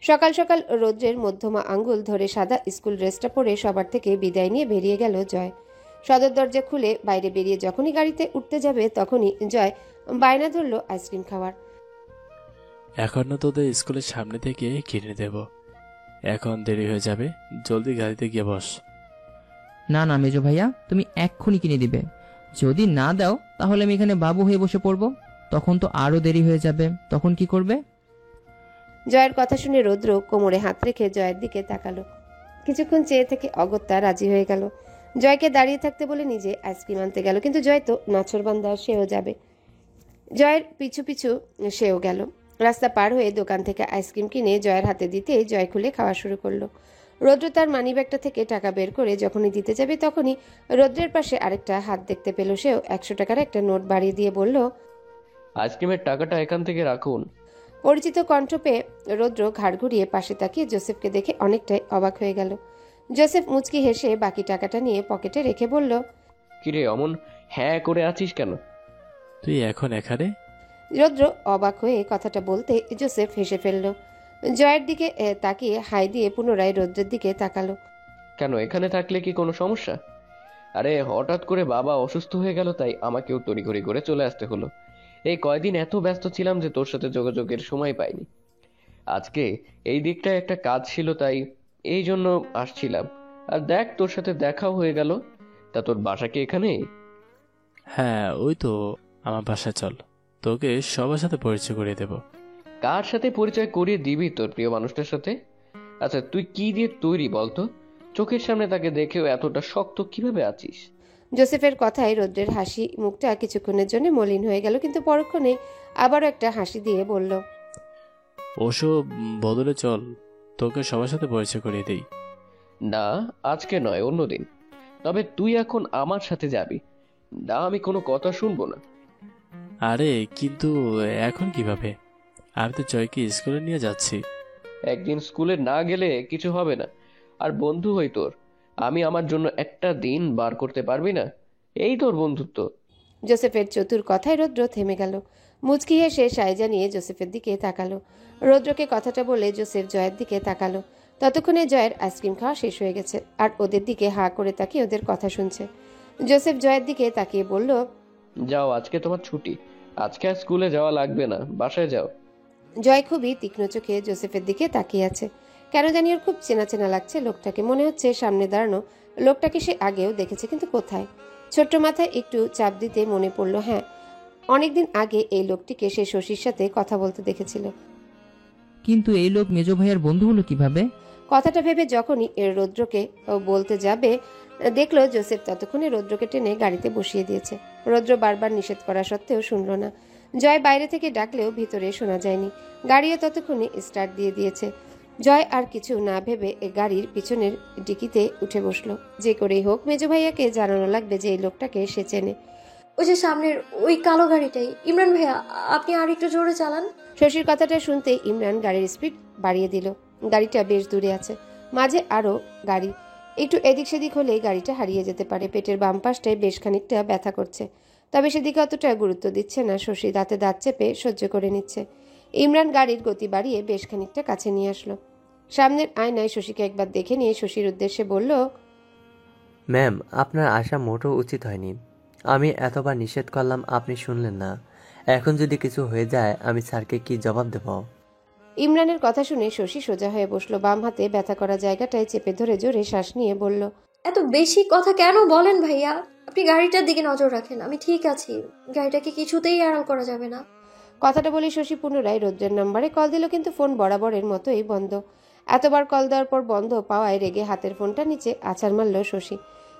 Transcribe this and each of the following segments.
সকাল সকাল রৌদ্রের মধ্যমা আঙ্গুল ধরে সাদা স্কুল ড্রেসটা পরে সবার থেকে বিদায় নিয়ে বেরিয়ে গেল জয়। সদর দরজা খুলে বাইরে বেরিয়ে যখনই গাড়িতে উঠতে যাবে তখনই জয় বায়না ধরল আইসক্রিম খাওয়ার। এখন না তোদের স্কুলের সামনে থেকে কিনে দেব, এখন দেরি হয়ে যাবে, জলদি গাড়িতে গিয়ে বস। না না মেজো ভাইয়া, তুমি এক্ষুনি কিনে দিবে। যদি না দাও তাহলে আমি এখানে বাবু হয়ে বসে পড়বো, তখন তো আরো দেরি হয়ে যাবে। তখন কি করবে? জয়ের কথা শুনে রৌদ্র কোমরে হাত রেখে জয়ের দিকে তাকালো। কিছুক্ষণ চেয়ে থেকে অগত্যা রাজি হয়ে গেল। জয়কে দাঁড়িয়ে থাকতে বলে নিজে আইসক্রিম আনতে গেল, কিন্তু জয় তো নাছরবান্দা, সেও যাবে। জয়ের পিছু পিছু সেও গেল। রাস্তা পার হয়ে দোকান থেকে আইসক্রিম কিনে জয়ের হাতে দিতেই জয় খুলে খাওয়া শুরু করলো। রৌদ্র তার মানিব্যাগটা থেকে টাকা বের করে যখনই দিতে যাবে তখনই রৌদ্রের পাশে আরেকটা হাত দেখতে পেল। সেও 100 টাকার একটা নোট বাড়িয়ে দিয়ে বলল, আইসক্রিমের টাকাটা এখান থেকে রাখুন। পরিচিত কণ্ঠ পেয়ে রৌদ্র ঘাড় ঘুরিয়ে পাশে তাকিয়ে জোসেফকে দেখে অনেকটাই অবাক হয়ে গেল। জোসেফ মুচকি হেসে বাকি টাকাটা নিয়ে পকেটে রেখে বলল, কিরে অমন হ্যাঁ করে আছিস কেন? তুই এখন এখানে? রৌদ্র অবাক হয়ে কথাটা বলতে জোসেফ হেসে ফেলল। জয়ের দিকে তাকিয়ে হাই দিয়ে পুনরায় রৌদ্রের দিকে তাকালো। কেন, এখানে থাকলে কি কোনো সমস্যা? আরে হঠাৎ করে বাবা অসুস্থ হয়ে গেল, তাই আমাকেও তড়িঘড়ি করে চলে আসতে হলো। এই কয়দিন এত ব্যস্ত ছিলাম যে তোর সাথে যোগাযোগের সময় পাইনি। আজকে এই দিকটায় একটা কাজ ছিল, তাই এই জন্য আসছিলাম। আর দেখ, তোর সাথে দেখাও হয়ে গেল। তা তোর বাসা কি এখানেই? হ্যাঁ, ওই তো আমার বাসায় চল, তোকে সবার সাথে পরিচয় করিয়ে দেব। কার সাথে পরিচয় করিয়ে দিবি তোর প্রিয় মানুষটার সাথে? আচ্ছা, তুই কি দিয়ে তৈরি বলতো? চোখের সামনে তাকে দেখেও এতটা শক্ত কিভাবে আছিস? জোসেফের কথায় রৌদ্রের হাসি মুখটা কিছুক্ষণের জন্য মলিন হয়ে গেল, কিন্তু পরক্ষণে আবারও একটা হাসি দিয়ে বলল, ওসব বদলে চল, তোকে সবার সাথে পরিচয় করিয়ে দেই। না, আজকে নয়, অন্যদিন। তবে তুই এখন আমার সাথে যাবি না, আমি কোনো কথা শুনবো না। আরে কিন্তু এখন কিভাবে? আমি তো জয়কে স্কুলে নিয়ে যাচ্ছি। একদিন স্কুলে না গেলে কিছু হবে না। আর বন্ধু হই তোর, আমি আমার জন্য একটা দিন বার করতে পারবি না? এই তোর বন্ধুত্ব? জোসেফের চতুর কথায় রৌদ্র থেমে গেল। মুচকি হেসে সায় জানিয়ে জোসেফের দিকে তাকালো। রৌদ্রকে কথাটা বলে জোসেফ জয়ের দিকে তাকালো। ততক্ষণে জয়ের আইসক্রিম খাওয়া শেষ হয়ে গেছে, আর ওদের দিকে হাঁ করে তাকিয়ে ওদের কথা শুনছে। জোসেফ জয়ের দিকে তাকিয়ে বলল, যাও, আজকে তোমার ছুটি। আজকে আর স্কুলে যাওয়া লাগবে না, বাসায় যাও। জয় খুবই তীক্ষ্ণ চোখে জোসেফের দিকে তাকিয়ে আছে। কেন জানি ওর খুব চেনা চেনা লাগছে লোকটাকে। মনে হচ্ছে সামনে দাঁড়ানো লোকটাকে সে আগেও দেখেছে, কিন্তু কোথায়? ছোট্ট মাথায় একটু চাপ দিতে মনে পড়ল, হ্যাঁ, অনেকদিন আগে এই লোকটিকে সে শশীর সাথে কথা বলতে দেখেছিল। কিন্তু এই লোক মেজো ভাইয়ার বন্ধু হলো কিভাবে? কথাটা ভেবে যখনই রৌদ্রকে বলতে যাবে দেখলো জোসেফ ততক্ষণে রৌদ্রকে টেনে গাড়িতে বসিয়ে দিয়েছে। রৌদ্র বারবার নিষেধ করা সত্ত্বেও শুনল না। জয় বাইরে থেকে ডাকলেও ভিতরে শোনা যায়নি। গাড়িও ততক্ষণে স্টার্ট দিয়ে দিয়েছে। জয় আর কিছু না ভেবে গাড়ির পিছনের ডিকিতে উঠে বসলো। যে করেই হোক মেজো ভাইয়াকে জানানো লাগবে যে এই লোকটাকে সে চেনে। ওই যে সামনের ওই কালো গাড়িটাই। ইমরান ভাইয়া, আপনি আর একটু জোরে চালান। শশীর কথাটা শুনতেই ইমরান গাড়ির স্পিড বাড়িয়ে দিল। গাড়িটা বেশ দূরে আছে, মাঝে আরো গাড়ি। একটু এদিক সেদিক হলেই গাড়িটা হারিয়ে যেতে পারে। পেটের বাম পাশটায় বেশ খানিকটা ব্যথা করছে, তবে সেদিকে অতটা গুরুত্ব দিচ্ছে না। শশী দাঁতে দাঁত চেপে সহ্য করে নিচ্ছে। ইমরান গাড়ির গতি বাড়িয়ে বেশ খানিকটা কাছে নিয়ে আসলো। সামনের আয়নায় শশীকে একবার দেখে নিয়ে শশীর উদ্দেশ্যে বলল, ম্যাম, আপনার আসা মোটেও উচিত হয়নি। আমি এতবার নিষেধ করলাম, আপনি শুনলেন না। এখন যদি কিছু হয়ে যায় আমি স্যারকে কি জবাব দেব? ইমরানের কথা শুনে শশী সোজা হয়ে বসলো। বাম হাতে ব্যথা করা জায়গাটায় চেপে ধরে জোরে শ্বাস নিয়ে বলল, এত বেশি কথা কেন বলেন ভাইয়া? আপনি গাড়িটার দিকে নজর রাখেন, আমি ঠিক আছি। গাড়িটাকে কিছুতেই আড়াল করা যাবে না। কথাটা বলে শশী পুনরায় রৌদ্রের নাম্বারে কল দিল, কিন্তু ফোন বরাবরের মতোই বন্ধ। এতবার কল দেওয়ার পর বন্ধ পাওয়ায় রেগে হাতের ফোনটা নিচে আছাড় মারল শশী।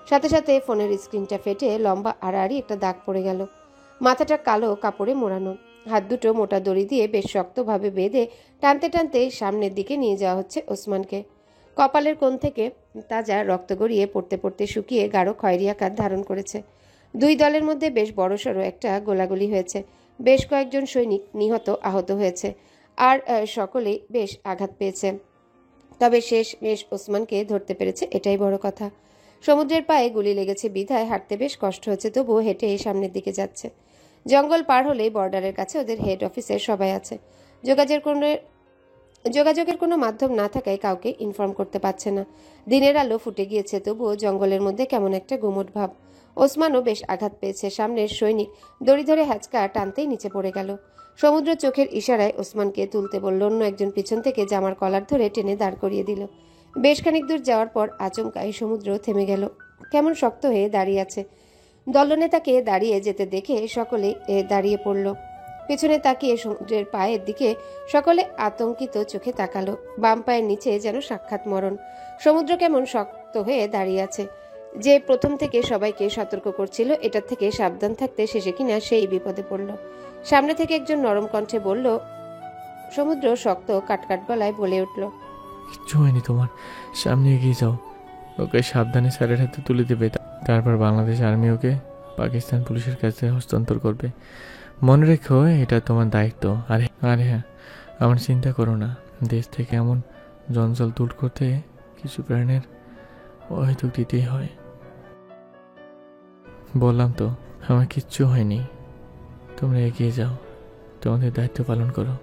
সাথে সাথে ফোনের স্ক্রিনটা ফেটে লম্বা আড়াআড়ি একটা দাগ পড়ে গেল। মাথাটা কালো কাপড়ে মোড়ানো, হাত দুটো মোটা দড়ি দিয়ে বেশ শক্তভাবে বেঁধে টানতে টানতে সামনের দিকে নিয়ে যাওয়া হচ্ছে ওসমানকে। কপালের কোণ থেকে তাজা রক্ত গড়িয়ে পড়তে পড়তে শুকিয়ে গাঢ় খয়েরি আকার ধারণ করেছে। দুই দলের মধ্যে বেশ বড়সড় একটা গোলাগুলি হয়েছে। বেশ কয়েকজন সৈনিক নিহত আহত হয়েছে, আর সকলেই বেশ আঘাত পেয়েছে। তবে শেষ ওসমানকে ধরতে পেরেছে, এটাই বড় কথা। সমুদ্রের পায়ে গুলি লেগেছে বিধায় হাঁটতে বেশ কষ্ট হচ্ছে, তবুও হেঁটে সামনের দিকে যাচ্ছে। জঙ্গল পার হলেই বর্ডারের কাছে ওদের হেড অফিসের সবাই আছে। যোগাযোগের কোনো মাধ্যম না থাকায় কাউকে ইনফর্ম করতে পারছে না। দিনের আলো ফুটে গিয়েছে, তবুও জঙ্গলের মধ্যে কেমন একটা গুমট ভাব। ওসমানও বেশ আঘাত পেয়েছে। সামনের সৈনিক দড়ি ধরে হ্যাচকা টানতেই নিচে পড়ে গেল। সমুদ্র চোখের ইশারায় ওসমানকে তুলতে বলল। অন্য একজন পিছন থেকে জামার কলার ধরে টেনে দাঁড় করিয়ে দিল। বেশ খানিক দূর যাওয়ার পর আচমকাই সমুদ্র থেমে গেল। কেমন শক্ত হয়ে দাঁড়িয়ে আছে। দলনেতাকে দাঁড়িয়ে যেতে দেখে সকলে দাঁড়িয়ে পড়ল। পেছনে তাকিয়ে সমুদ্রের পায়ের দিকে সকলে আতঙ্কিত চোখে তাকালো। বাম পায়ের নিচে যেন সাক্ষাৎ মরণ। সমুদ্র কেমন শক্ত হয়ে দাঁড়িয়ে আছে। যে প্রথম থেকে সবাইকে সতর্ক করছিল এটার থেকে সাবধান থাকতে, শেষে কিনা সেই বিপদে পড়ল। সামনে থেকে একজন নরম কণ্ঠে বলল। সমুদ্র শক্ত কাটকাট গলায় বলে উঠল, কিচ্ছু হয়নি তোমার, সামনে এগিয়ে যাও। ওকে সাবধানে স্যারের হাতে তুলে দেবে, তারপর বাংলাদেশ আর্মি ওকে পাকিস্তান পুলিশের কাছে হস্তান্তর করবে। মনে রেখো, এটা তোমার দায়িত্ব। আরে হ্যাঁ, আমার চিন্তা করো না। দেশ থেকে এমন জঞ্জাল দূর করতে কিছু প্রাণের অহেতুক দিতেই হয়। বললাম তো, আমার কিচ্ছু হয়নি। তোমরা এগিয়ে যাও, তোমাদের দায়িত্ব পালন করো।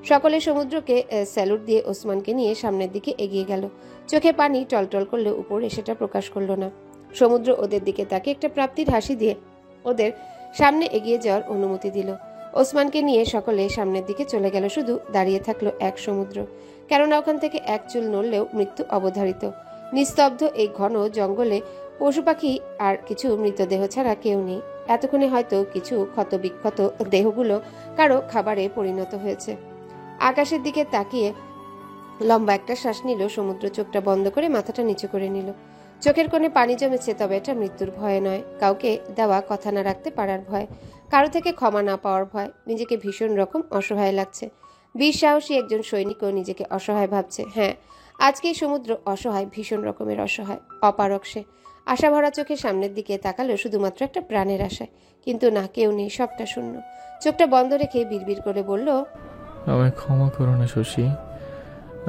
সকলে সমুদ্রকে স্যালুট দিয়ে ওসমানকে নিয়ে সামনের দিকে এগিয়ে গেল। চোখে পানি টলটল করলে উপরে সেটা প্রকাশ করল না। সমুদ্র ওদের দিকে তাকে একটা প্রাপ্তির হাসি দিয়ে ওদের সামনে এগিয়ে যাওয়ার অনুমতি দিল। ওসমানকে নিয়ে সকলে সামনের দিকে চলে গেল। শুধু দাঁড়িয়ে থাকলো এক সমুদ্র। কেননা ওখান থেকে এক চুল নড়লেও মৃত্যু অবধারিত। নিস্তব্ধ এই ঘন জঙ্গলে পশু পাখি আর কিছু মৃতদেহ ছাড়া কেউ নেই। এতক্ষণে হয়তো কিছু ক্ষতবিক্ষত দেহগুলো কারো খাবারে পরিণত হয়েছে। আকাশের দিকে তাকিয়ে লম্বা একটা শ্বাস নিল সমুদ্র। চোখটা বন্ধ করে মাথাটা নিচু করে নিল। চোখের কোণে পানি জমেছে, তবে এটা মৃত্যুর ভয় নয়। কাউকে দেওয়া কথা না রাখতে পারার ভয়, কারো থেকে ক্ষমা না পাওয়ার ভয়। নিজেকে ভীষণ রকম অসহায় লাগছে। বীর সাহসী একজন সৈনিকও নিজেকে অসহায় ভাবছে। হ্যাঁ, আজকেই সমুদ্র অসহায়, ভীষণ রকমের অসহায়, অপারক সে। আশা ভরা চোখে সামনের দিকে তাকালো, শুধুমাত্র একটা প্রাণের আশায়। কিন্তু না, কেউ নেই, সবটা শূন্য। চোখটা বন্ধ রেখে বিড়বিড় করে বলল, আমায় ক্ষমা করো না শশী,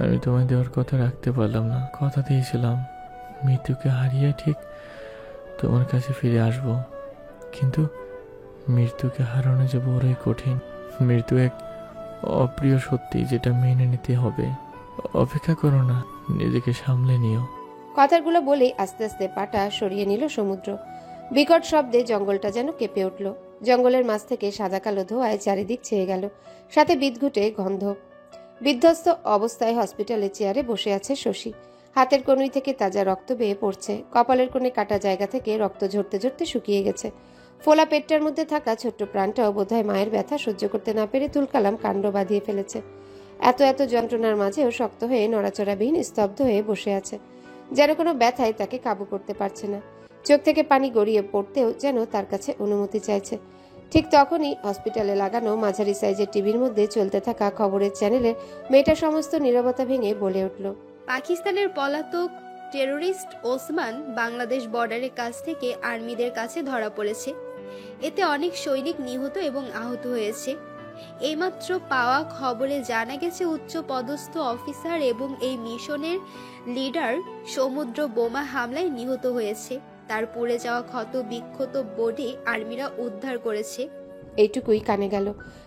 আমি তোমায় দেওয়ার কথা রাখতে পারলাম না। কথা দিয়েছিলাম মৃত্যুকে হারিয়ে ঠিক তোমার কাছে ফিরে আসব, কিন্তু মৃত্যুকে হারানো যে বড়ই কঠিন। মৃত্যু এক অপ্রিয় সত্যি, যেটা মেনে নিতে হবে। অপেক্ষা করো না, নিজেকে সামলে নিও। কথাগুলো বলেই আস্তে আস্তে পাটা সরিয়ে নিল সমুদ্র। বিকট শব্দে জঙ্গলটা যেন কেঁপে উঠল। জঙ্গলের মাঝ থেকে সাদা কালো ধোঁয়ায় চারিদিক ছেয়ে গেল, সাথে বিদঘুটে গন্ধ। বিধ্বস্ত অবস্থায় হসপিটালে চেয়ারে বসে আছে শশী। হাতের কনুই থেকে তাজা রক্ত বেয়ে পড়ছে। কপালের কোণে কাটা জায়গা থেকে রক্ত ঝরতে ঝরতে শুকিয়ে গেছে। ফোলা পেটটার মধ্যে থাকা ছোট্ট প্রাণটাও বোধহয় মায়ের ব্যথা সহ্য করতে না পেরে তুলকালাম কাণ্ড বাঁধিয়ে ফেলেছে। এত এত যন্ত্রণার মাঝেও শক্ত হয়ে নড়াচড়াবিহীন স্তব্ধ হয়ে বসে আছে, যেন কোনো ব্যথায় তাকে কাবু করতে পারছে না। চোখ থেকে পানি গড়িয়ে পড়তেও যেন তার কাছে অনুমতি চাইছে। ঠিক তখনই হসপিটালে লাগানো মাঝারি সাইজের টিভির মধ্যে চলতে থাকা খবরের চ্যানেলের মেয়েটা সমস্ত নীরবতা ভেঙে বলে উঠল, পাকিস্তানের পলাতক টেরোরিস্ট ওসমান বাংলাদেশ বর্ডারের কাছ থেকে আর্মিদের কাছে ধরা পড়েছে। এতে অনেক সৈনিক নিহত এবং আহত হয়েছে। এইমাত্র পাওয়া খবরে জানা গেছে উচ্চ পদস্থ অফিসার এবং এই মিশনের লিডার সমুদ্র বোমা হামলায় নিহত হয়েছে। তার পুড়ে যাওয়া ক্ষত বিক্ষত বডি আর্মিরা উদ্ধার করেছে। এইটুকুই কানে গেল।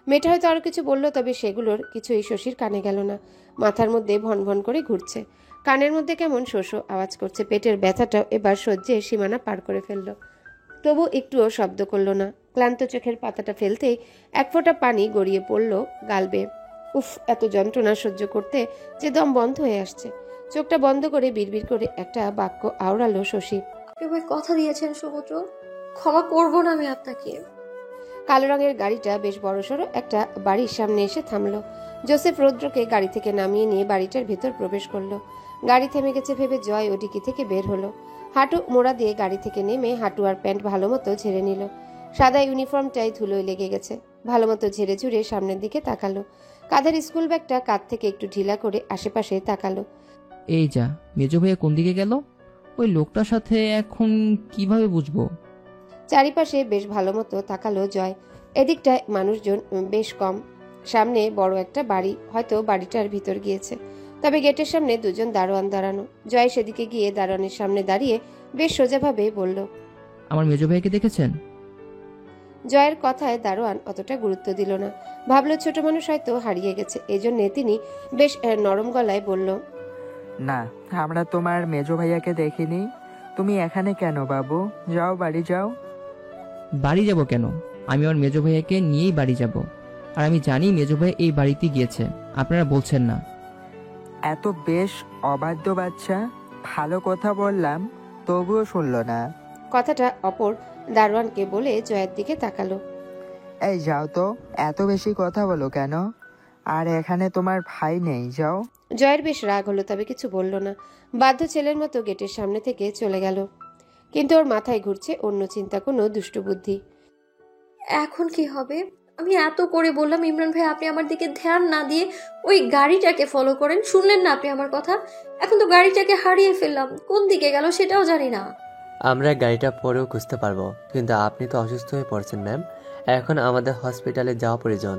মেয়েটা হয়তো আরো কিছু বলল, তবে সেগুলোর কিছুই শশীর কানে গেল না। মাথার মধ্যে ভন ভন করে ঘুরছে, কানের মধ্যে কেমন শোষো আওয়াজ করছে। পেটের ব্যথাটাও এবার সহ্যের সীমানা পার করে ফেলল, তবু একটুও শব্দ করল না। ক্লান্ত চোখের পাতাটা ফেলতেই এক ফোঁটা পানি গড়িয়ে পড়ল গাল বেয়ে। উফ, এত যন্ত্রণা সহ্য করতে যে দম বন্ধ হয়ে আসছে। চোখটা বন্ধ করে বিড়বিড় করে একটা বাক্য আওড়ালো শশী। আপনি কথা দিয়েছেন সমুদ্র, ক্ষমা করব না আমি আপনাকে। কালো রঙের গাড়িটা বেশ বড়সড় একটা বাড়ির সামনে এসে থামলো। জোসেফ রৌদ্রকে গাড়ি থেকে নামিয়ে নিয়ে বাড়িটার ভেতর প্রবেশ করলো। গাড়ি থেমে গেছে ভেবে জয় ও ডিকি থেকে বের হলো। হাঁটু মোড়া দিয়ে গাড়ি থেকে নেমে হাঁটু আর প্যান্ট ভালো মতো ঝেড়ে নিল। সাদা ইউনিফর্মটাই ধুলোয় লেগে গেছে। ভালো মতো ঝেড়ে ঝুড়ে সামনের দিকে তাকালো। কাঁধের স্কুল ব্যাগটা কাঁধ থেকে একটু ঢিলা করে আশেপাশে তাকালো। এই যা, মেজো ভাইয়া কোন দিকে গেল? ওই লোকটার সাথে এখন কিভাবে বুঝবো? চারিপাশে বেশ ভালো মতো তাকালো জয়। এদিকটায় মানুষজন বেশ কম। সামনে বড় একটা বাড়ি, হয়তো বাড়িটার ভিতর গিয়েছে। তবে গেটের সামনে দুজন দারোয়ান দাঁড়ানো। জয় সেদিকে গিয়ে দারোয়ানের সামনে দাঁড়িয়ে বেশ সোজাভাবে বলল, আমার মেজো ভাইকে দেখেছেন? জয়ের কথায় দারোয়ান অতটা গুরুত্ব দিল না। ভাবল ছোট মানুষ হয়তো হারিয়ে গেছে, এজন্য তিনি বেশ নরম গলায় বলল, না, আমরা তোমার মেজো ভাইয়াকে দেখিনি। তুমি এখানে কেন বাবু? যাও, বাড়ি যাও। বাড়ি যাব কেন? আমি আমার মেজো ভাইয়াকে নিয়েই বাড়ি যাব। আর আমি জানি মেজো ভাই এই বাড়িতে গিয়েছে, আপনারা বলছেন না। এত বেশ অবাধ্য বাচ্চা। ভালো কথা বললাম, তবুও শুনলো না। কথাটা অপর দারোয়ানকে বলে জয়ের দিকে তাকালো। এই যাও তো, এত বেশি কথা বলো কেন? আর এখানে তোমার ভাই নেই, যাও। জয়ের বেশ রাগ হলো, তবে কিছু বলল না। বাধ্য ছেলের মতো গেটের সামনে থেকে চলে গেল। কিন্তু ওর মাথায় ঘুরছে অন্য চিন্তা, কোনো দুষ্টু বুদ্ধি। এখন কি হবে? আমি এত করে বললাম ইমরান ভাই আপনি আমার দিকে ধ্যান না দিয়ে ওই গাড়িটাকে ফলো করেন, শুনলেন না আপনি আমার কথা? এখন তো গাড়িটাকে হারিয়ে ফেললাম, কোন দিকে গেল সেটাও জানি না। আমরা গাড়িটা পরেও খুঁজতে পারবো, কিন্তু আপনি তো অসুস্থ হয়ে পড়ছেন ম্যাম। এখন আমাদের হসপিটালে যাওয়া প্রয়োজন।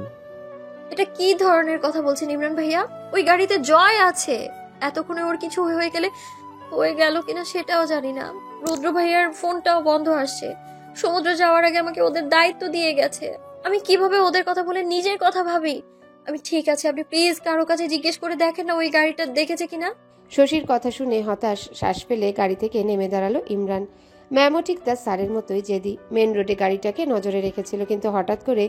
এটা কি ধরনের কথা বলছেন ইমরান ভাইয়া? ওই গাড়িতে জয় আছে, এতক্ষণে ওর কিছু হয়ে গেল কিনা সেটাও জানি না। রুদ্র ভাইয়ার ফোনটাও বন্ধ আসছে। সমুদ্র যাওয়ার আগে আমাকে ওদের দায়িত্ব দিয়ে গেছে। আমি কিভাবে ওদের কথা বলে নিজের কথা ভাবি? আমি ঠিক আছে, আপনি প্লিজ কারো কাছে জিজ্ঞেস করে দেখেন না ওই গাড়িটা দেখেছে কিনা। শশীর কথা শুনে হতাশ শ্বাস ফেলে গাড়ি থেকে নেমে দাঁড়ালো ইমরান। ম্যামও ঠিক তার স্যারের মতোই জেদি। মেন রোডে গাড়িটাকে নজরে রেখেছিল, কিন্তু হঠাৎ করে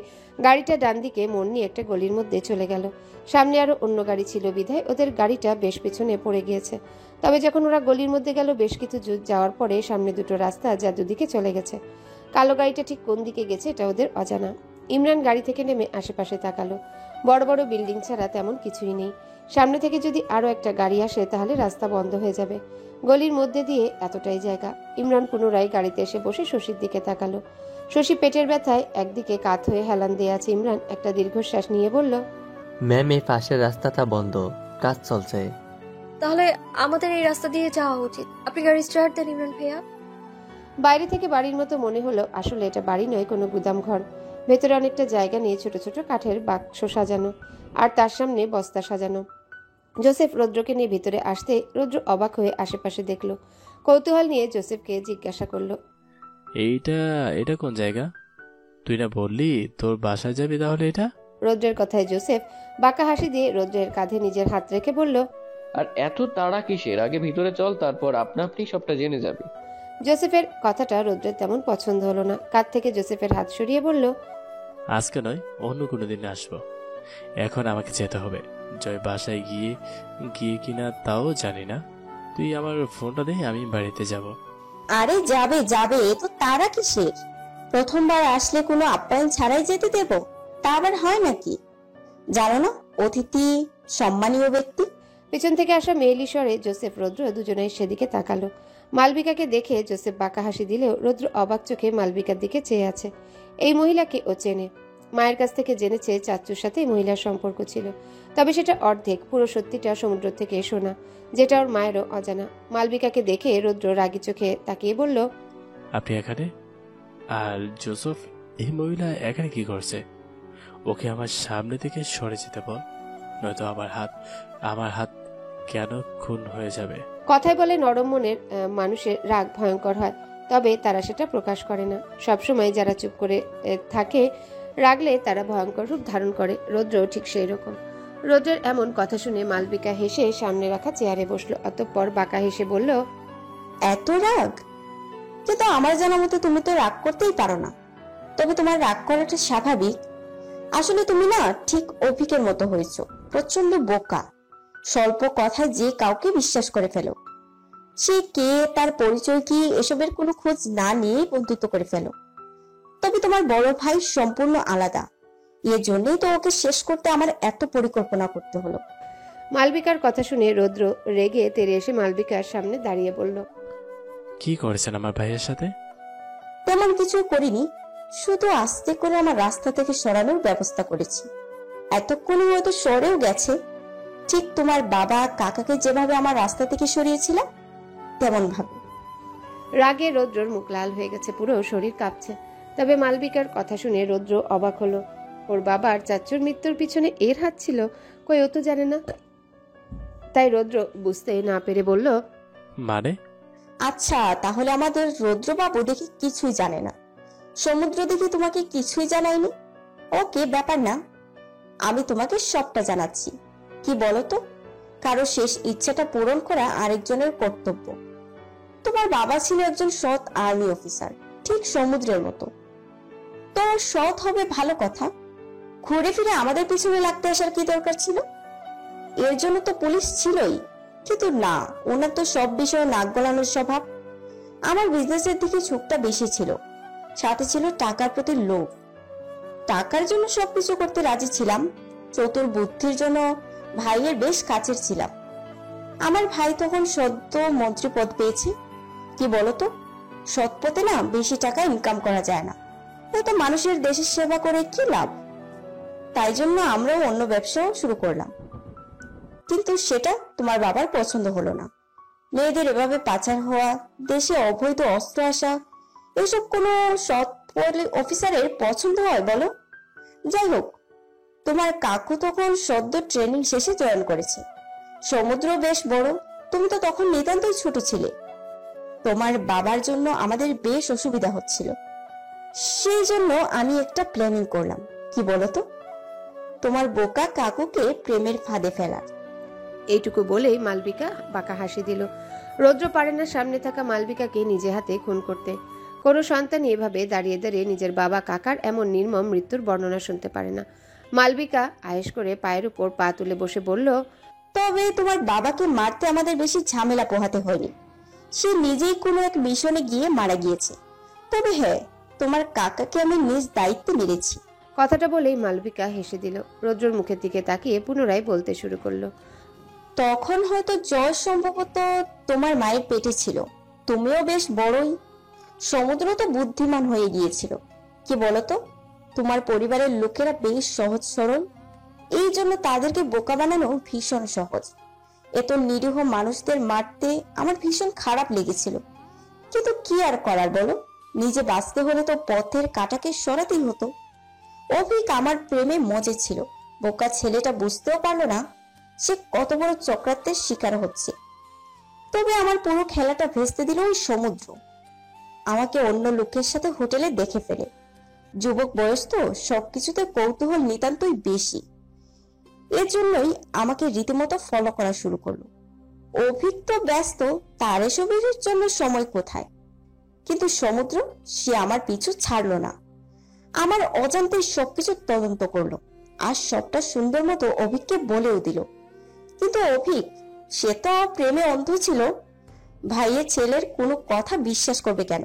গাড়িটা ডান দিকে মোড় নিয়ে একটা গলির মধ্যে চলে গেল। সামনে আরো অন্য গাড়ি ছিল বিধায় ওদের গাড়িটা বেশ পেছনে পড়ে গিয়েছে। তবে যখন ওরা গলির মধ্যে গেল, বেশ কিছু যাওয়ার পরে সামনে দুটো রাস্তা যা দুদিকে চলে গেছে। কালো গাড়িটা ঠিক কোন দিকে গেছে এটা ওদের অজানা। ইমরান গাড়ি থেকে নেমে আশেপাশে তাকালো। বড় বড় বিল্ডিং ছাড়া তেমন কিছুই নেই। সামনে থেকে যদি আরো একটা গাড়ি আসে তাহলে রাস্তা বন্ধ হয়ে যাবে। গলির মধ্যে দিয়ে এতটাই জায়গা। ইমরান পুনরায় গাড়িতে এসে বসে শশীর দিকে তাকালো। শশী পেটের ব্যথায় একদিকে কাত হয়ে হেলান দিয়ে আছে। ইমরান একটা দীর্ঘশ্বাস নিয়ে বলল, ম্যাম, এই পাশের রাস্তাটা বন্ধ, কাজ চলছে। তাহলে আমাদের এই রাস্তা দিয়ে যাওয়া উচিত। আপনি গাড়ি স্টার্ট দেন ইমরান ভাইয়া। বাইরে থেকে বাড়ির মতো মনে হলো, আসলে এটা বাড়ি নয়, কোনো গুদাম ঘর। ভেতরে অনেকটা জায়গা নিয়ে ছোট ছোট কাঠের বাক্স সাজানো, আর তার সামনে বস্তা সাজানো। জোসেফ রৌদ্রকে নিয়ে ভিতরে আসতে রৌদ্র অবাক হয়ে আশেপাশে দেখলো। কৌতূহল নিয়ে জোসেফকে জিজ্ঞাসা করলো, এটা কোন জায়গা? তুই না বললি তোর বাসায় যাবি, তাহলে এটা? রৌদ্রের কথায় জোসেফ বাঁকা হাসি দিয়ে রৌদ্রের কাঁধে নিজের হাত রেখে বলল, আর এত তাড়া কিসের? আগে ভিতরে চল, তারপর আপনা আপনি সবটা জেনে যাবে। জোসেফের কথাটা রৌদ্রের তেমন পছন্দ হলো না। কাঁধ থেকে জোসেফের হাত সরিয়ে বলল, আজকে নয়, অন্য কোনো দিন আসবো। এখন আমাকে যেতে হবে। জয় বাসায় গিয়ে কিনা তাও জানি না। তুই আমার ফোনটা দে, আমি বাড়িতে যাব। আরে যাবে যাবে, এ তো তারা কিসের? প্রথমবার আসলে কোনো আপ্যায়ন ছাড়াই যেতে দেব? তা আবার হয় নাকি? জানো না, অতিথি সম্মানীয় ব্যক্তি। পিছন থেকে আসা মেয়েলি স্বরে জোসেফ রৌদ্র দুজনেই সেদিকে তাকালো। মালবিকাকে দেখে জোসেফ বাঁকা হাসি দিলেও রৌদ্র অবাক চোখে মালবিকার দিকে চেয়ে আছে। এই মহিলাকে ও চেনে, মায়ের কাছ থেকে জেনেছে চাচ্চুর সাথে এই মহিলার সম্পর্ক ছিল। তবে সেটা অর্ধেক, পুরো সত্যিটা সমুদ্র থেকে শোনা, যেটা ওর মায়েরও অজানা। মালবিকাকে দেখে রৌদ্র রাগী চোখে তাকিয়ে বলল, আপনি এখানে? আর জোসেফ, এই মহিলা এখানে কি করছে? ওকে আমার সামনে থেকে সরে যেতে বল, নয়তো আমার হাত কেন খুন হয়ে যাবে। কথায় বলে নরম মনের মানুষের রাগ ভয়ঙ্কর হয়, তবে তারা সেটা প্রকাশ করে না। সবসময় যারা চুপ করে থাকে, রাগলে তারা ভয়ঙ্কর রূপ ধারণ করে। রৌদ্র ঠিক সেই রকম। রৌদ্রের এমন কথা শুনে মালবিকা হেসে সামনে রাখা চেয়ারে বসলো। অতঃপর বাঁকা হেসে বলল, এত রাগ? কিন্তু আমার জানা মতে তুমি তো রাগ করতেই পারো না। তবে তোমার রাগ করাটা স্বাভাবিক। আসলে তুমি না ঠিক অভিকের মতো হয়েছো, প্রচন্ড বোকা। স্বল্প কথায় যে কাউকে বিশ্বাস করে ফেলো। সে কে, তার পরিচয় কি, এসবের কোনো খোঁজ না নিয়ে বন্ধুত্ব করে ফেলো। তবে তোমার বড় ভাই সম্পূর্ণ আলাদা, এর জন্যই তো ওকে শেষ করতে আমার এত পরিকল্পনা করতে হলো। মালবিকার কথা শুনে রৌদ্র রেগে তেড়ে এসে মালবিকার সামনে দাঁড়িয়ে বলল, কি করেছেন আমার ভাইয়ের সাথে? তেমন কিছু করিনি, শুধু আস্তে করে আমার রাস্তা থেকে সরানোর ব্যবস্থা করেছি। এতক্ষণে হয়তো সরেও গেছে। ঠিক তোমার বাবা কাকাকে যেভাবে আমার রাস্তা থেকে সরিয়েছিলাম তেমন ভাবে। রাগে রৌদ্রর মুখ লাল হয়ে গেছে, পুরো শরীর কাঁপছে। তবে মালবিকার কথা শুনে রৌদ্র অবাক হলো। ওর বাবার চাচ্চুর মৃত্যুর পিছনে এর হাত ছিল, কই ও তো জানে না। তাই রৌদ্র বুঝতে না পেরে বলল, মানে? আচ্ছা, তাহলে আমাদের রৌদ্রবাবু দেখি কিছুই জানে না। সমুদ্র দেখে তোমাকে কিছুই জানাইনি? ওকে, ব্যাপার না, আমি তোমাকে সবটা জানাচ্ছি। কি বলো তো, কারো শেষ ইচ্ছাটা পূরণ করা আরেকজনের কর্তব্য। তোমার বাবা ছিল একজন সৎ আর্মি অফিসার, ঠিক সমুদ্রের মতো। তো সৎ হবে ভালো কথা, ঘুরে ফিরে আমাদের পিছনে লাগতে আসার কি দরকার ছিল? এর জন্য তো পুলিশ ছিলই। কিন্তু না, ওনার তো সব বিষয়ে নাক গলানোর স্বভাব। আমার বিজনেসের দিকে ঝোঁকটা বেশি ছিল, সাথে ছিল টাকার প্রতি লোভ। টাকার জন্য সবকিছু করতে রাজি ছিলাম, চতুর বুদ্ধির জন্য ভাইয়ের বেশ কাছের ছিলাম। আমার ভাই তখন সদ্য মন্ত্রী পদ পেয়েছে। কি বলতো, সৎ পথে না বেশি টাকা ইনকাম করা যায় না, হয়তো মানুষের দেশের সেবা করে কি লাভ। তাই জন্য আমরাও অন্য ব্যবসাও শুরু করলাম, কিন্তু সেটা তোমার বাবার পছন্দ হলো না। মেয়েদের এভাবে পাচার হওয়া, দেশে অবৈধ অস্ত্র আসা, এসব কোনো সৎ অফিসারের পছন্দ হয় বলো? যাই হোক, তোমার কাকু তখন সদ্য ট্রেনিং শেষে জয়েন করেছে। সমুদ্র বেশ বড়, তুমি তো তখন নিতান্তই ছোট ছিলে। তোমার বাবার জন্য আমাদের বেশ অসুবিধা হচ্ছিল। সেই জন্য আমি একটা প্ল্যানিং করলাম। কি বলতো, তোমার বোকা কাকুকে প্রেমের ফাঁদে ফেলার। এইটুকু বলেই মালবিকা বাঁকা হাসি দিল। রৌদ্র পারে না সামনে থাকা মালবিকাকে নিজে হাতে খুন করতে। কোনো সন্তান এভাবে দাঁড়িয়ে দাঁড়িয়ে নিজের বাবা কাকার এমন নির্মম মৃত্যুর বর্ণনা শুনতে পারে না। মালবিকা আয়েশ করে পায়ের উপর পা তুলে বসে বলল, তবে তোমার বাবাকে মারতে আমাদের বেশি ঝামেলা পোহাতে হয়নি। সে নিজেই কোনো এক মিশনে গিয়ে মারা গিয়েছে। তবে হ্যাঁ, তোমার কাকাকে আমি নিজ দায়িত্বে মেরেছি। কথাটা বলেই মালবিকা হেসে দিল। রৌদ্রর মুখের দিকে তাকিয়ে পুনরায় বলতে শুরু করলো, তখন হয়তো জয় সম্ভবত তোমার মায়ের পেটে ছিল। তুমিও বেশ বড়ই। সমুদ্র তো বুদ্ধিমান হয়ে গিয়েছিল। কি বলতো, তোমার পরিবারের লোকেরা বেশ সহজ সরল, এই জন্য তাদেরকে বোকা বানানো ভীষণ সহজ। এত নিরীহ মানুষদের মারতে আমার ভীষণ খারাপ লেগেছিল, কিন্তু কি আর করার বলো, নিজে বাঁচতে হলে তো পথের কাঁটাকে সরাতেই হতো। অভিক আমার প্রেমে মজে ছিল। বোকা ছেলেটা বুঝতেও পারলো না সে কত বড় চক্রান্তের শিকার হচ্ছে। তবে আমার পুরো খেলাটা ভেস্তে দিল ওই সমুদ্র। আমাকে অন্য লোকের সাথে হোটেলে দেখে ফেলে। যুবক বয়স তো, সবকিছুতে কৌতূহল নিতান্তই বেশি। এর জন্যই আমাকে রীতিমতো ফলো করা শুরু করলো। অভিক তো ব্যস্ত, তার এসবের জন্য সময় কোথায়। কিন্তু সমুদ্র, সে আমার পিছু ছাড়লো না। আমার অজান্তে সবকিছু তদন্ত করলো, আর সবটা সুন্দর মতো অভিককে বলেও দিল। কিন্তু অভিক, সে তো প্রেমে অন্ধ ছিল। ভাইয়ের ছেলের কোনো কথা বিশ্বাস করবে কেন?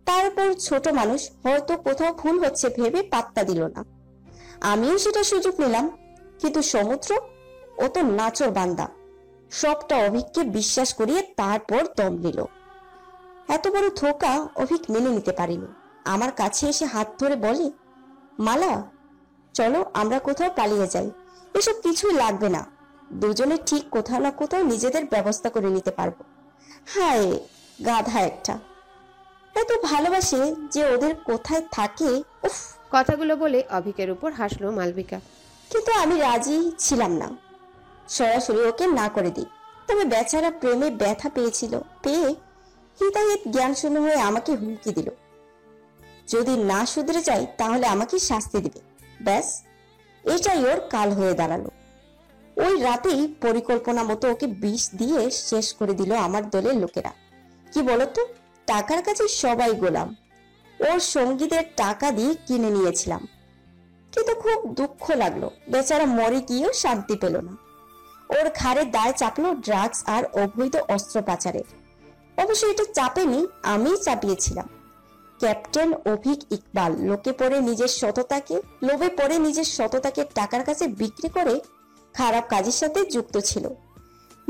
তারপর ছোট মানুষ, হয়তো কোথাও ভুল হচ্ছে ভেবে পাত্তা দিল না। আমিও সেটা সুযোগ নিলাম। কিন্তু সমুদ্র, ও তো নাচর বান্দা, সবটা অভিককে বিশ্বাস করিয়ে তারপর দম নিল। এত বড় ধোঁকা অভিক মেনে নিতে পারিনি। আমার কাছে এসে হাত ধরে বলে, মালা, চলো আমরা কোথাও পালিয়ে যাই। এসব কিছুই লাগবে না, দুজনে ঠিক কোথাও না কোথাও নিজেদের ব্যবস্থা করে নিতে পারবো। হায় গাধা একটা, এত ভালোবাসে যে ওদের কোথায় থাকে। উফ। কথাগুলো বলে অভিকের উপর হাসলো মালবিকা। কিন্তু আমি রাজি ছিলাম না, সরাসরি ওকে না করে দিই। তবে বেচারা প্রেমে ব্যথা পেয়েছিল, পেয়ে হিতাহিত জ্ঞান শূন্য হয়ে আমাকে হুমকি দিল, যদি না শুধরে যাই তাহলে আমাকে শাস্তি দিবে। ব্যাস, এটাই ওর কাল হয়ে দাঁড়ালো। ওই রাতেই পরিকল্পনা মতো ওকে বিষ দিয়ে শেষ করে দিল আমার দলের লোকেরা। কি বলতো, টাকার কাছে সবাই গোলাম। ওর সঙ্গীদের টাকা দিয়ে কিনে নিয়েছিলাম, কিন্তু খুব দুঃখ লাগলো, বেচারা মরে গিয়েও শান্তি পেল না। ওর ঘাড়ে দায় চাপলো ড্রাগস আর অবৈধ অস্ত্র পাচারের। অবশ্য এটা চাপেনি, আমিই চাপিয়েছিলাম। ক্যাপ্টেন অভিক ইকবাল লোভে পড়ে নিজের সততাকে টাকার কাছে বিক্রি করে খারাপ কাজের সাথে যুক্ত ছিল।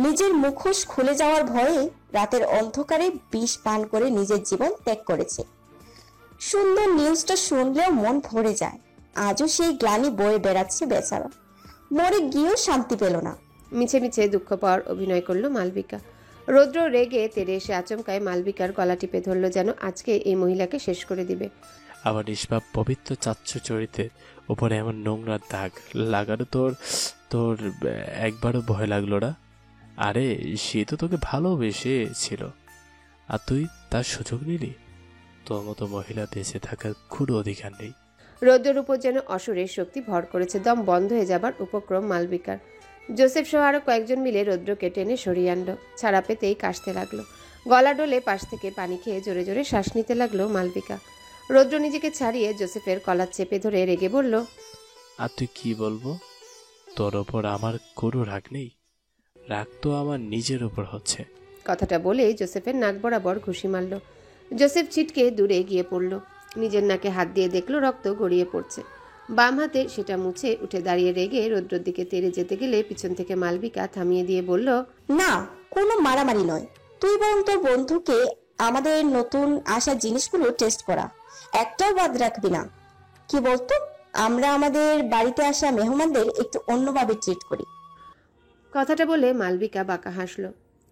নিজের মুখোশ খুলে যাওয়ার ভয়ে রাতের অন্ধকারে বিষ পান করে নিজের জীবন ত্যাগ করেছে। সুন্দর নিউজটা শুনলেও মন ভরে যায়। আজও সেই গ্লানি বয়ে বেড়াচ্ছে বেচারা, মরে গিয়েও শান্তি পেল না। মিছে মিছে দুঃখ পাওয়ার অভিনয় করলো মালবিকা। রৌদ্র রেগে তেড়ে এসে আচমকায় মালবিকার গলা টিপে ধরল, যেন আজকে এই মহিলাকে শেষ করে দিবে। আবার নিষ্পাপ পবিত্র চাচ্ছ চরিত্রের উপরে এমন নোংরা দাগ লাগানো তোর তোর একবারও ভয় লাগলো না? আরে সে তো তোকে ভালোবেসে ছিল, আর তুই তার সুযোগ নিলি। তোর মতো মহিলা দেশে থাকার কোনো অধিকার নেই। রৌদ্রের উপর যেন অসুরের শক্তি ভর করেছে, দম বন্ধ হয়ে যাবার উপক্রম মালবিকার। জোসেফ সহ আরো কয়েকজন মিলে রৌদ্রকে টেনে সরিয়ে আনলো। ছাড়া পেতেই কাশতে লাগলো। গলা ডলে পাশ থেকে পানি খেয়ে জোরে জোরে শ্বাস নিতে লাগলো মালবিকা। রৌদ্র নিজেকে ছাড়িয়ে জোসেফের কলার চেপে ধরে রেগে বলল, আর তুই কি বলবো? তোর ওপর আমার কোনো রাগ নেই, রাগ তো আমার নিজের ওপর হচ্ছে। কথাটা বলেই জোসেফের নাক বরাবর ঘুষি মারল। জোসেফ ছিটকে দূরে গিয়ে পড়ল। নিজের নাকে হাত দিয়ে দেখলো রক্ত গড়িয়ে পড়ছে। বাম হাতে সেটা মুছে উঠে দাঁড়িয়ে রেগে রৌদ্রর দিকে তেড়ে যেতে গেলে পিছন থেকে মালবিকা থামিয়ে দিয়ে বলল, না, কোনো মারামারি নয়। তুই বরং তোর বন্ধুকে আমাদের নতুন আসা জিনিসগুলো টেস্ট করা, একটাও বাদ রাখবি না। কি বলতো, আমরা আমাদের বাড়িতে আসা মেহমানদের একটু অন্যভাবে ট্রিট করি। কথাটা বলে মালবিকা বাঁকা হাসল।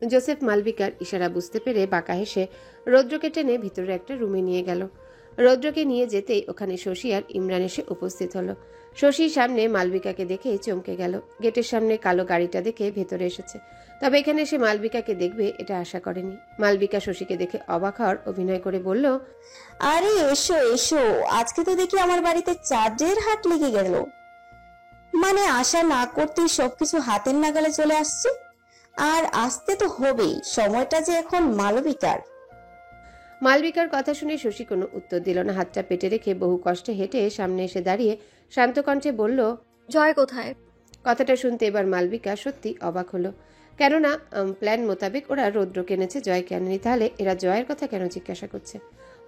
জোসেফ মালবিকার ইশারা বুঝতে পেরে বাঁকা হেসে রৌদ্রকে টেনে ভিতরে একটা রুমে নিয়ে গেল। রৌদ্রকে নিয়ে যেতেই ওখানে শশী আর ইমরান এসে উপস্থিত হলো। শশীর সামনে মালবিকাকে দেখে চমকে গেল। গেটের সামনে কালো গাড়িটা দেখে ভেতরে এসেছে, তবে এখানে এসে মালবিকাকে দেখবে এটা আশা করেনি। মালবিকা শশীকে দেখে অবাক হওয়ার অভিনয় করে বলল, আরে এসো এসো, আজকে তো দেখি আমার বাড়িতে চাঁদের হাট লেগে গেল। মানে আশা না করতেই সবকিছু হাতের নাগালে চলে আসছে। আর আসতে তো হবেই, সময়টা যে এখন মালবিকার। মালবিকার কথা শুনে শশী কোনো উত্তর দিল না। হাতটা পেটে রেখে বহু কষ্টে হেঁটে সামনে এসে দাঁড়িয়ে শান্ত কণ্ঠে বলল, জয় কোথায়? কথাটা শুনতে এবার মালবিকা সত্যি অবাক হলো। কেননা প্ল্যান মোতাবেক ওরা রৌদ্রকে এনেছে, জয়কে আনেনি। তাহলে এরা জয়ের কথা কেন জিজ্ঞাসা করছে?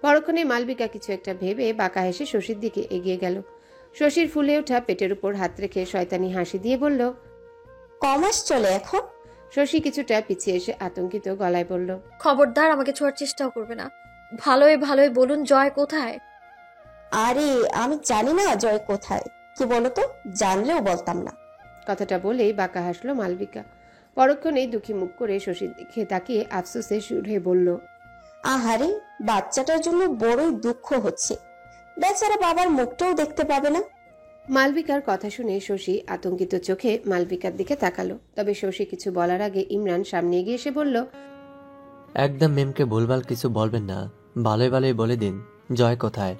পরক্ষণে মালবিকা কিছু একটা ভেবে বাঁকা হেসে শশীর দিকে এগিয়ে গেল। শশীর ফুলে ওঠা পেটের উপর হাত রেখে শয়তানি হাসি দিয়ে বলল, কমাস চলে এখন। শশী কিছুটা পিছিয়ে এসে আতঙ্কিত গলায় বলল, খবরদার আমাকে ছোঁয়ার চেষ্টাও করবে না। ভালোই ভালোই বলুন জয় কোথায়? আরে আমি জানি না জয় কোথায়, কি বলতো, জানলেও বলতাম না। কথাটা বলেই বাঁকা হাসলো মালবিকা। পরক্ষণেই দুঃখী মুখ করে শশীর দিকে তাকিয়ে আফসোসে সুরে বলল, আহারে, বাচ্চাটার জন্য বড়ই দুঃখ হচ্ছে। বেচারা বাবার মুখটাও দেখতে পাবে না। মালবিকার কথা শুনে শশী আতঙ্কিত চোখে মালবিকার দিকে তাকালো। তবে শশী কিছু বলার আগে ইমরান সামনে এগিয়ে এসে বলল, একদম মেমকে ভুলভাল কিছু বলবেন না, ভালোই ভালোই বলে দিন জয় কোথায়।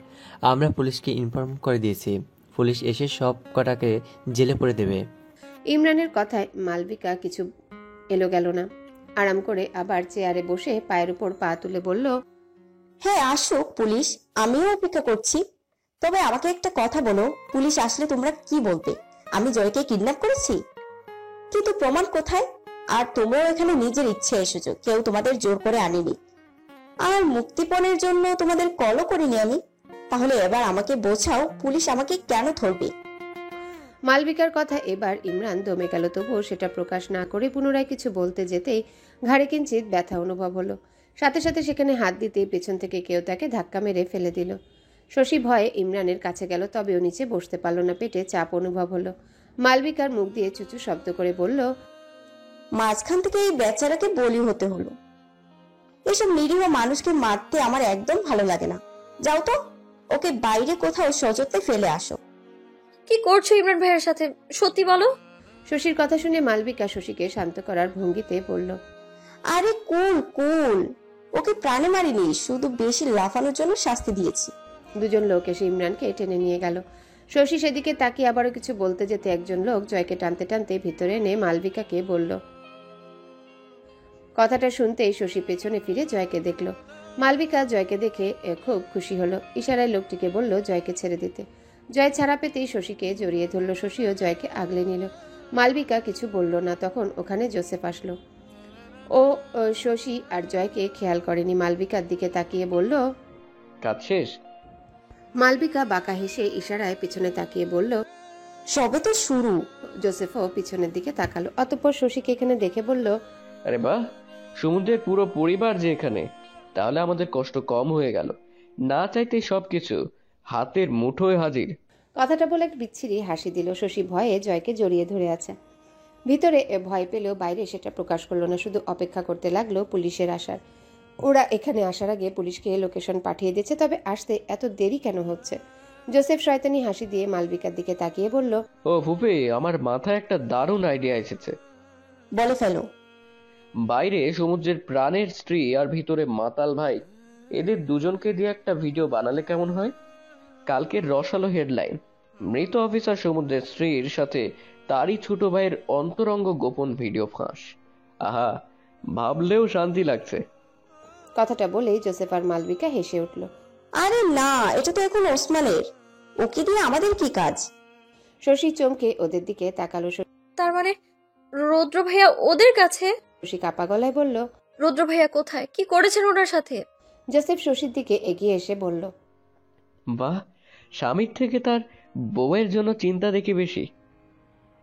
আমরা পুলিশকে ইনফর্ম করে দিয়েছি, পুলিশ এসে সব কটাকে জেলে পড়ে দেবে। ইমরানের কথায় মালবিকা কিছু এলো গেল না। আরাম করে আবার চেয়ারে বসে পায়ের উপর পা তুলে বলল, হ্যাঁ আসুক পুলিশ, আমিও অপেক্ষা করছি। তবে আমাকে একটা কথা বলো, পুলিশ আসলে তোমরা কি বলবে? আমি জয়কে কিডন্যাপ করেছি? কিন্তু প্রমাণ কোথায়? আর তোমরাও এখানে নিজের ইচ্ছে এসেছো, কেউ তোমাদের জোর করে আনেনি। আর মুক্তিপণের জন্য তোমাদের কলও করিনি আমি। তাহলে এবার আমাকে বোঝাও, পুলিশ আমাকে কেন ধরবে? মালবিকার কথা এবার ইমরান দমে গেল, তবুও সেটা প্রকাশ না করে পুনরায় কিছু বলতে যেতেই ঘাড়ে কিঞ্চিত ব্যথা অনুভব হলো। সাথে সাথে সেখানে হাত দিতে পেছন থেকে কেউ তাকে ধাক্কা মেরে ফেলে দিল। শশী ভয়ে ইমরানের কাছে গেল, তবেও নিচে বসতে পারল না। পেটে চাপ অনুভব হলো। মালবিকার মুখ দিয়ে চুচু শব্দ করে বলল, মাঝখান থেকে এই বেচারাকে বলি হতে হলো। এসব নিরীহ মানুষকে মারতে আমার একদম ভালো লাগে না। যাও তো, ওকে বাইরে কোথাও সযত্নে ফেলে আসো। কি করছো ইমরান ভাইয়ের সাথে, সত্যি বলো। শশীর কথা শুনে মালবিকা শশীকে শান্ত করার ভঙ্গিতে বলল, আরে কুল কুল, ওকে প্রাণে মারিনি, শুধু বেশি লাফানোর জন্য শাস্তি দিয়েছি। দুজন লোক এসে ইমরানকে টেনে নিয়ে গেল। শশী সেদিকে তাকিয়ে আবারও কিছু বলতে যেতে একজন লোক জয়কে টানতে টানতে ভিতরে এনে মালবিকাকে বলল। কথাটা শুনতেই শশী পেছনে ফিরে জয়কে দেখল। মালবিকা জয়কে দেখে খুব খুশি হলো। ইশারায় লোকটিকে বলল জয়কে ছেড়ে দিতে। জয় ছাড়া পেতেই শশীকে জড়িয়ে ধরল। শশীও জয়কে আগলে নিল। মালবিকা কিছু বলল না। তখন ওখানে জোসেফ আসলো। ও শশী আর জয়কে খেয়াল করেনি। মালবিকার দিকে তাকিয়ে বলল, কাজ শেষ? মালবিকা বাঁকা হেসে ইশারায় পিছনে তাকিয়ে বলল, সবে তো শুরু। জোসেফও পিছনের দিকে তাকালো। অতঃপর শশীকে এখানে দেখে বলল, আরে বাহ, সমুদ্রের পুরো পরিবার যে এখানে, তাহলে আমাদের কষ্ট কম হয়ে গেল। না চাইতেই সবকিছু হাতের মুঠোয় হাজির। কথাটা বলে এক বিচ্ছিরি হাসি দিল। শশী ভয়ে জয়কে জড়িয়ে ধরে আছে। ভিতরে ভয় পেলেও বাইরে সেটা প্রকাশ করলো না, শুধু অপেক্ষা করতে লাগলো পুলিশের আসার। ওরা এখানে আসার আগে পুলিশকে লোকেশন পাঠিয়ে দিয়েছে, তবে আসতে এত দেরি কেন হচ্ছে? জোসেফ শয়তানি হাসি দিয়ে মালবিকার দিকে তাকিয়ে বলল, ও ফুপি, আমার মাথায় একটা দারুণ আইডিয়া এসেছে। বলে ফেলো। বাইরে সমুদ্রের প্রাণের স্ত্রী আর ভিতরে মাতাল ভাই, এদের দুজনকে দিয়ে একটা ভিডিও বানালে কেমন হয়? কালকের রসালো হেডলাইন, মৃত অফিসার সমুদ্রের স্ত্রীর সাথে তারই ছোট ভাইয়ের অন্তরঙ্গ গোপন ভিডিও ফাঁস। আহা, ভাবলেও শান্তি লাগছে। কথাটা বলেই জোসেফ আর মালবিকা হেসে উঠল। আরে না, এটা তো এখন ওসমানের, ওকে দিয়ে আমাদের কি কাজ? শশী চমকে ওদের দিকে তাকালো। তার মানে রৌদ্র ভাইয়া ওদের কাছে? শশী কাপা গলায় বলল, রৌদ্র ভাইয়া কোথায়, কি করেছেন ওনার সাথে? জোসেফ শশীর দিকে এগিয়ে এসে বলল, বাহ, স্বামীর থেকে তার বউয়ের জন্য চিন্তা দেখি বেশি।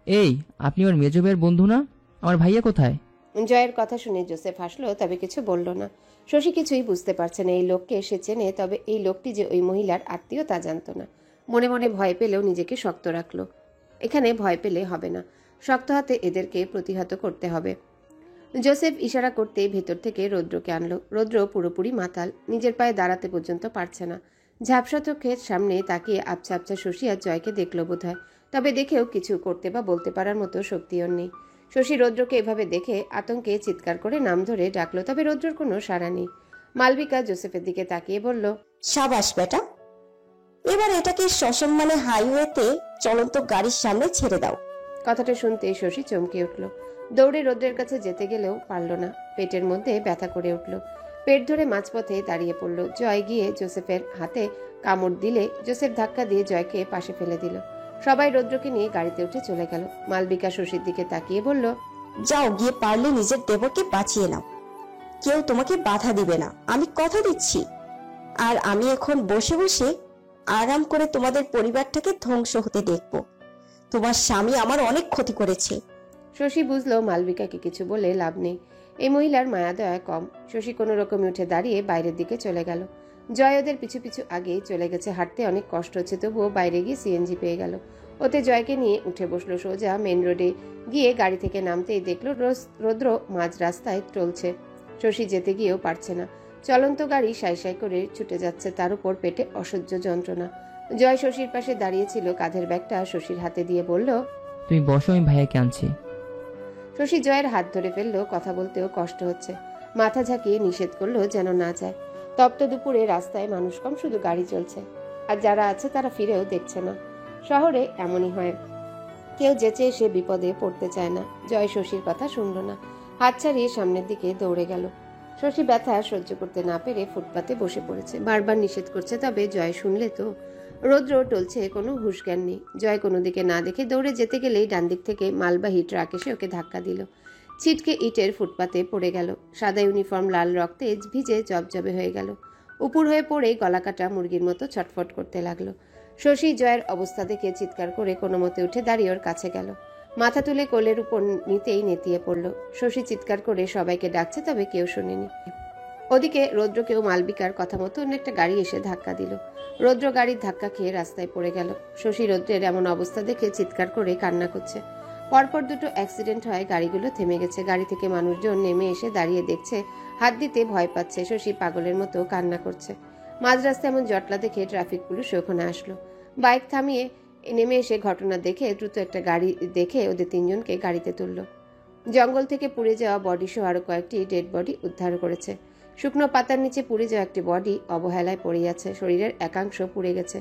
এই, আপনি ওর মেজো ভাইয়ের বন্ধু না? আমার ভাইয়া কোথায়? জয়ের কথা শুনে জোসেফ হাসলো, তবে কিছু বলল না। শশী কিছুই বুঝতে পারছে না। এই লোককে সে চেনে, তবে এই লোকটি যে ওই মহিলার আত্মীয় তা জানত না। মনে মনে ভয় পেলেও নিজেকে শক্ত রাখলো। এখানে ভয় পেলে হবে না, শক্ত হাতে এদেরকে প্রতিহত করতে হবে। জোসেফ ইশারা করতেই ভেতর থেকে রৌদ্রকে আনলো। রৌদ্র পুরোপুরি মাতাল, নিজের পায়ে দাঁড়াতে পর্যন্ত পারছে না। ঝাপসা চোখের সামনে তাকিয়ে আবছা আবছা শশী আর জয়কে দেখলো বোধহয়, তবে দেখেও কিছু করতে বা বলতে পারার মতো শক্তি ওর নেই। শশী রৌদ্রকে এভাবে দেখে আতঙ্কে চিৎকার করে নাম ধরে ডাকলো, তবে রৌদ্রর কোনো সাড়া নেই। মালবিকা জোসেফের দিকে তাকিয়ে বলল, সাবাস বেটা, এবার এটাকে সসম্মানে হাইওয়েতে চলন্ত গাড়ির সামনে ছেড়ে দাও। কথাটা শুনতে শশী চমকে উঠল। দৌড়ে রৌদ্রের কাছে যেতে গেলেও পারল না, পেটের মধ্যে ব্যথা করে উঠল। পেট ধরে মাঝপথে দাঁড়িয়ে পড়ল। জয় গিয়ে জোসেফের হাতে কামড় দিলে জোসেফ ধাক্কা দিয়ে জয়কে পাশে ফেলে দিল। সবাই রৌদ্রকে নিয়ে গাড়িতে উঠে চলে গেল। মালবিকা শশীর দিকে তাকিয়ে বলল, যাও, গিয়ে পারলে নিজের দেবরকে বাঁচিয়ে নাও, কেউ তোমাকে বাধা দিবে না, আমি কথা দিচ্ছি। আর আমি এখন বসে বসে আরাম করে তোমাদের পরিবারটাকে ধ্বংস হতে দেখব। তোমার স্বামী আমার অনেক ক্ষতি করেছে। শশী বুঝলো মালবিকাকে কিছু বলে লাভ নেই, এই মহিলার মায়া দয়া কম। শশী কোনো রকমে উঠে দাঁড়িয়ে বাইরের দিকে চলে গেল। জয় ওদের পিছু পিছু আগেই চলে গেছে। হাঁটতে অনেক কষ্ট হচ্ছে, তবুও বাইরে গিয়ে সিএনজি পেয়ে গেল। ওতে জয়কে নিয়ে উঠে বসলো। সোজা মেন রোডে গিয়ে গাড়ি থেকে নামতেই দেখলো রৌদ্র মাঝ রাস্তায় চলছে। শশী যেতে গিয়েও পারছে না, চলন্ত গাড়ি সাই সাই করে ছুটে যাচ্ছে, তার উপর পেটে অসহ্য যন্ত্রণা। জয় শশীর পাশে দাঁড়িয়েছিল, কাঁধের ব্যাগটা শশীর হাতে দিয়ে বলল, তুমি বসো, আমি ভাইয়াকে আনছি। শশী জয়ের হাত ধরে ফেললো, কথা বলতেও কষ্ট হচ্ছে। মাথা ঝাঁকিয়ে নিষেধ করলো যেন না যায়। তপ্ত দুপুরে রাস্তায় মানুষ কম, শুধু গাড়ি চলছে, আর যারা আছে তারা ফিরেও দেখছে না। শহরে এমনই হয়, কেউ যেচে এসে বিপদে পড়তে চায় না। জয় শশীর কথা শুনল না, হাত ছাড়িয়ে সামনের দিকে দৌড়ে গেল। শশী ব্যথা সহ্য করতে না পেরে ফুটপাতে বসে পড়েছে। বারবার নিষেধ করছে, তবে জয় শুনলে তো। রৌদ্র টলছে, কোনো হুঁশ জ্ঞান নেই। জয় কোনো দিকে না দেখে দৌড়ে যেতে গেলেই ডান দিক থেকে মালবাহী ট্রাক এসে ওকে ধাক্কা দিল। ছিটকে ইটের ফুটপাতে পড়ে গেল। সাদা ইউনিফর্ম লাল রক্তে ভিজে জবজবে হয়ে গেল। উপুর হয়ে পড়ে গলা কাটা মুরগির মতো ছটফট করতে লাগলো। শশী জয়ের অবস্থা দেখে চিৎকার করে কোনো মতে উঠে দাঁড়িয়ে ওর কাছে গেল। মাথা তুলে কোলের উপর নিতেই নেতিয়ে পড়ল। শশী চিৎকার করে সবাইকে ডাকছে, তবে কেউ শোনেনি। ওদিকে রৌদ্রকেও মালবিকার কথা মতো অন্য একটা গাড়ি এসে ধাক্কা দিল। রৌদ্র গাড়ির ধাক্কা খেয়ে রাস্তায় পড়ে গেল। শশী রৌদ্রের এমন অবস্থা দেখে চিৎকার করে কান্না করছে। পরপর দুটো অ্যাক্সিডেন্ট হয়, গাড়িগুলো থেমে গেছে। গাড়ি থেকে মানুষজন নেমে এসে দাঁড়িয়ে দেখছে, হাত দিতে ভয় পাচ্ছে। শশী পাগলের মতো কান্না করছে। মাঝ রাস্তায় এমন জটলা দেখে ট্রাফিক পুলিশ ওখানে আসলো। বাইক থামিয়ে নেমে এসে ঘটনা দেখে দ্রুত একটা গাড়ি দেখে ওদের তিনজনকে গাড়িতে তুলল। জঙ্গল থেকে পুড়ে যাওয়া বডি সহ আরো কয়েকটি ডেড বডি উদ্ধার করেছে। শুকনো পাতার নিচে পুড়ে যাওয়া একটি বডি অবহেলায় পড়ে আছে, শরীরের একাংশ পুড়ে গেছে।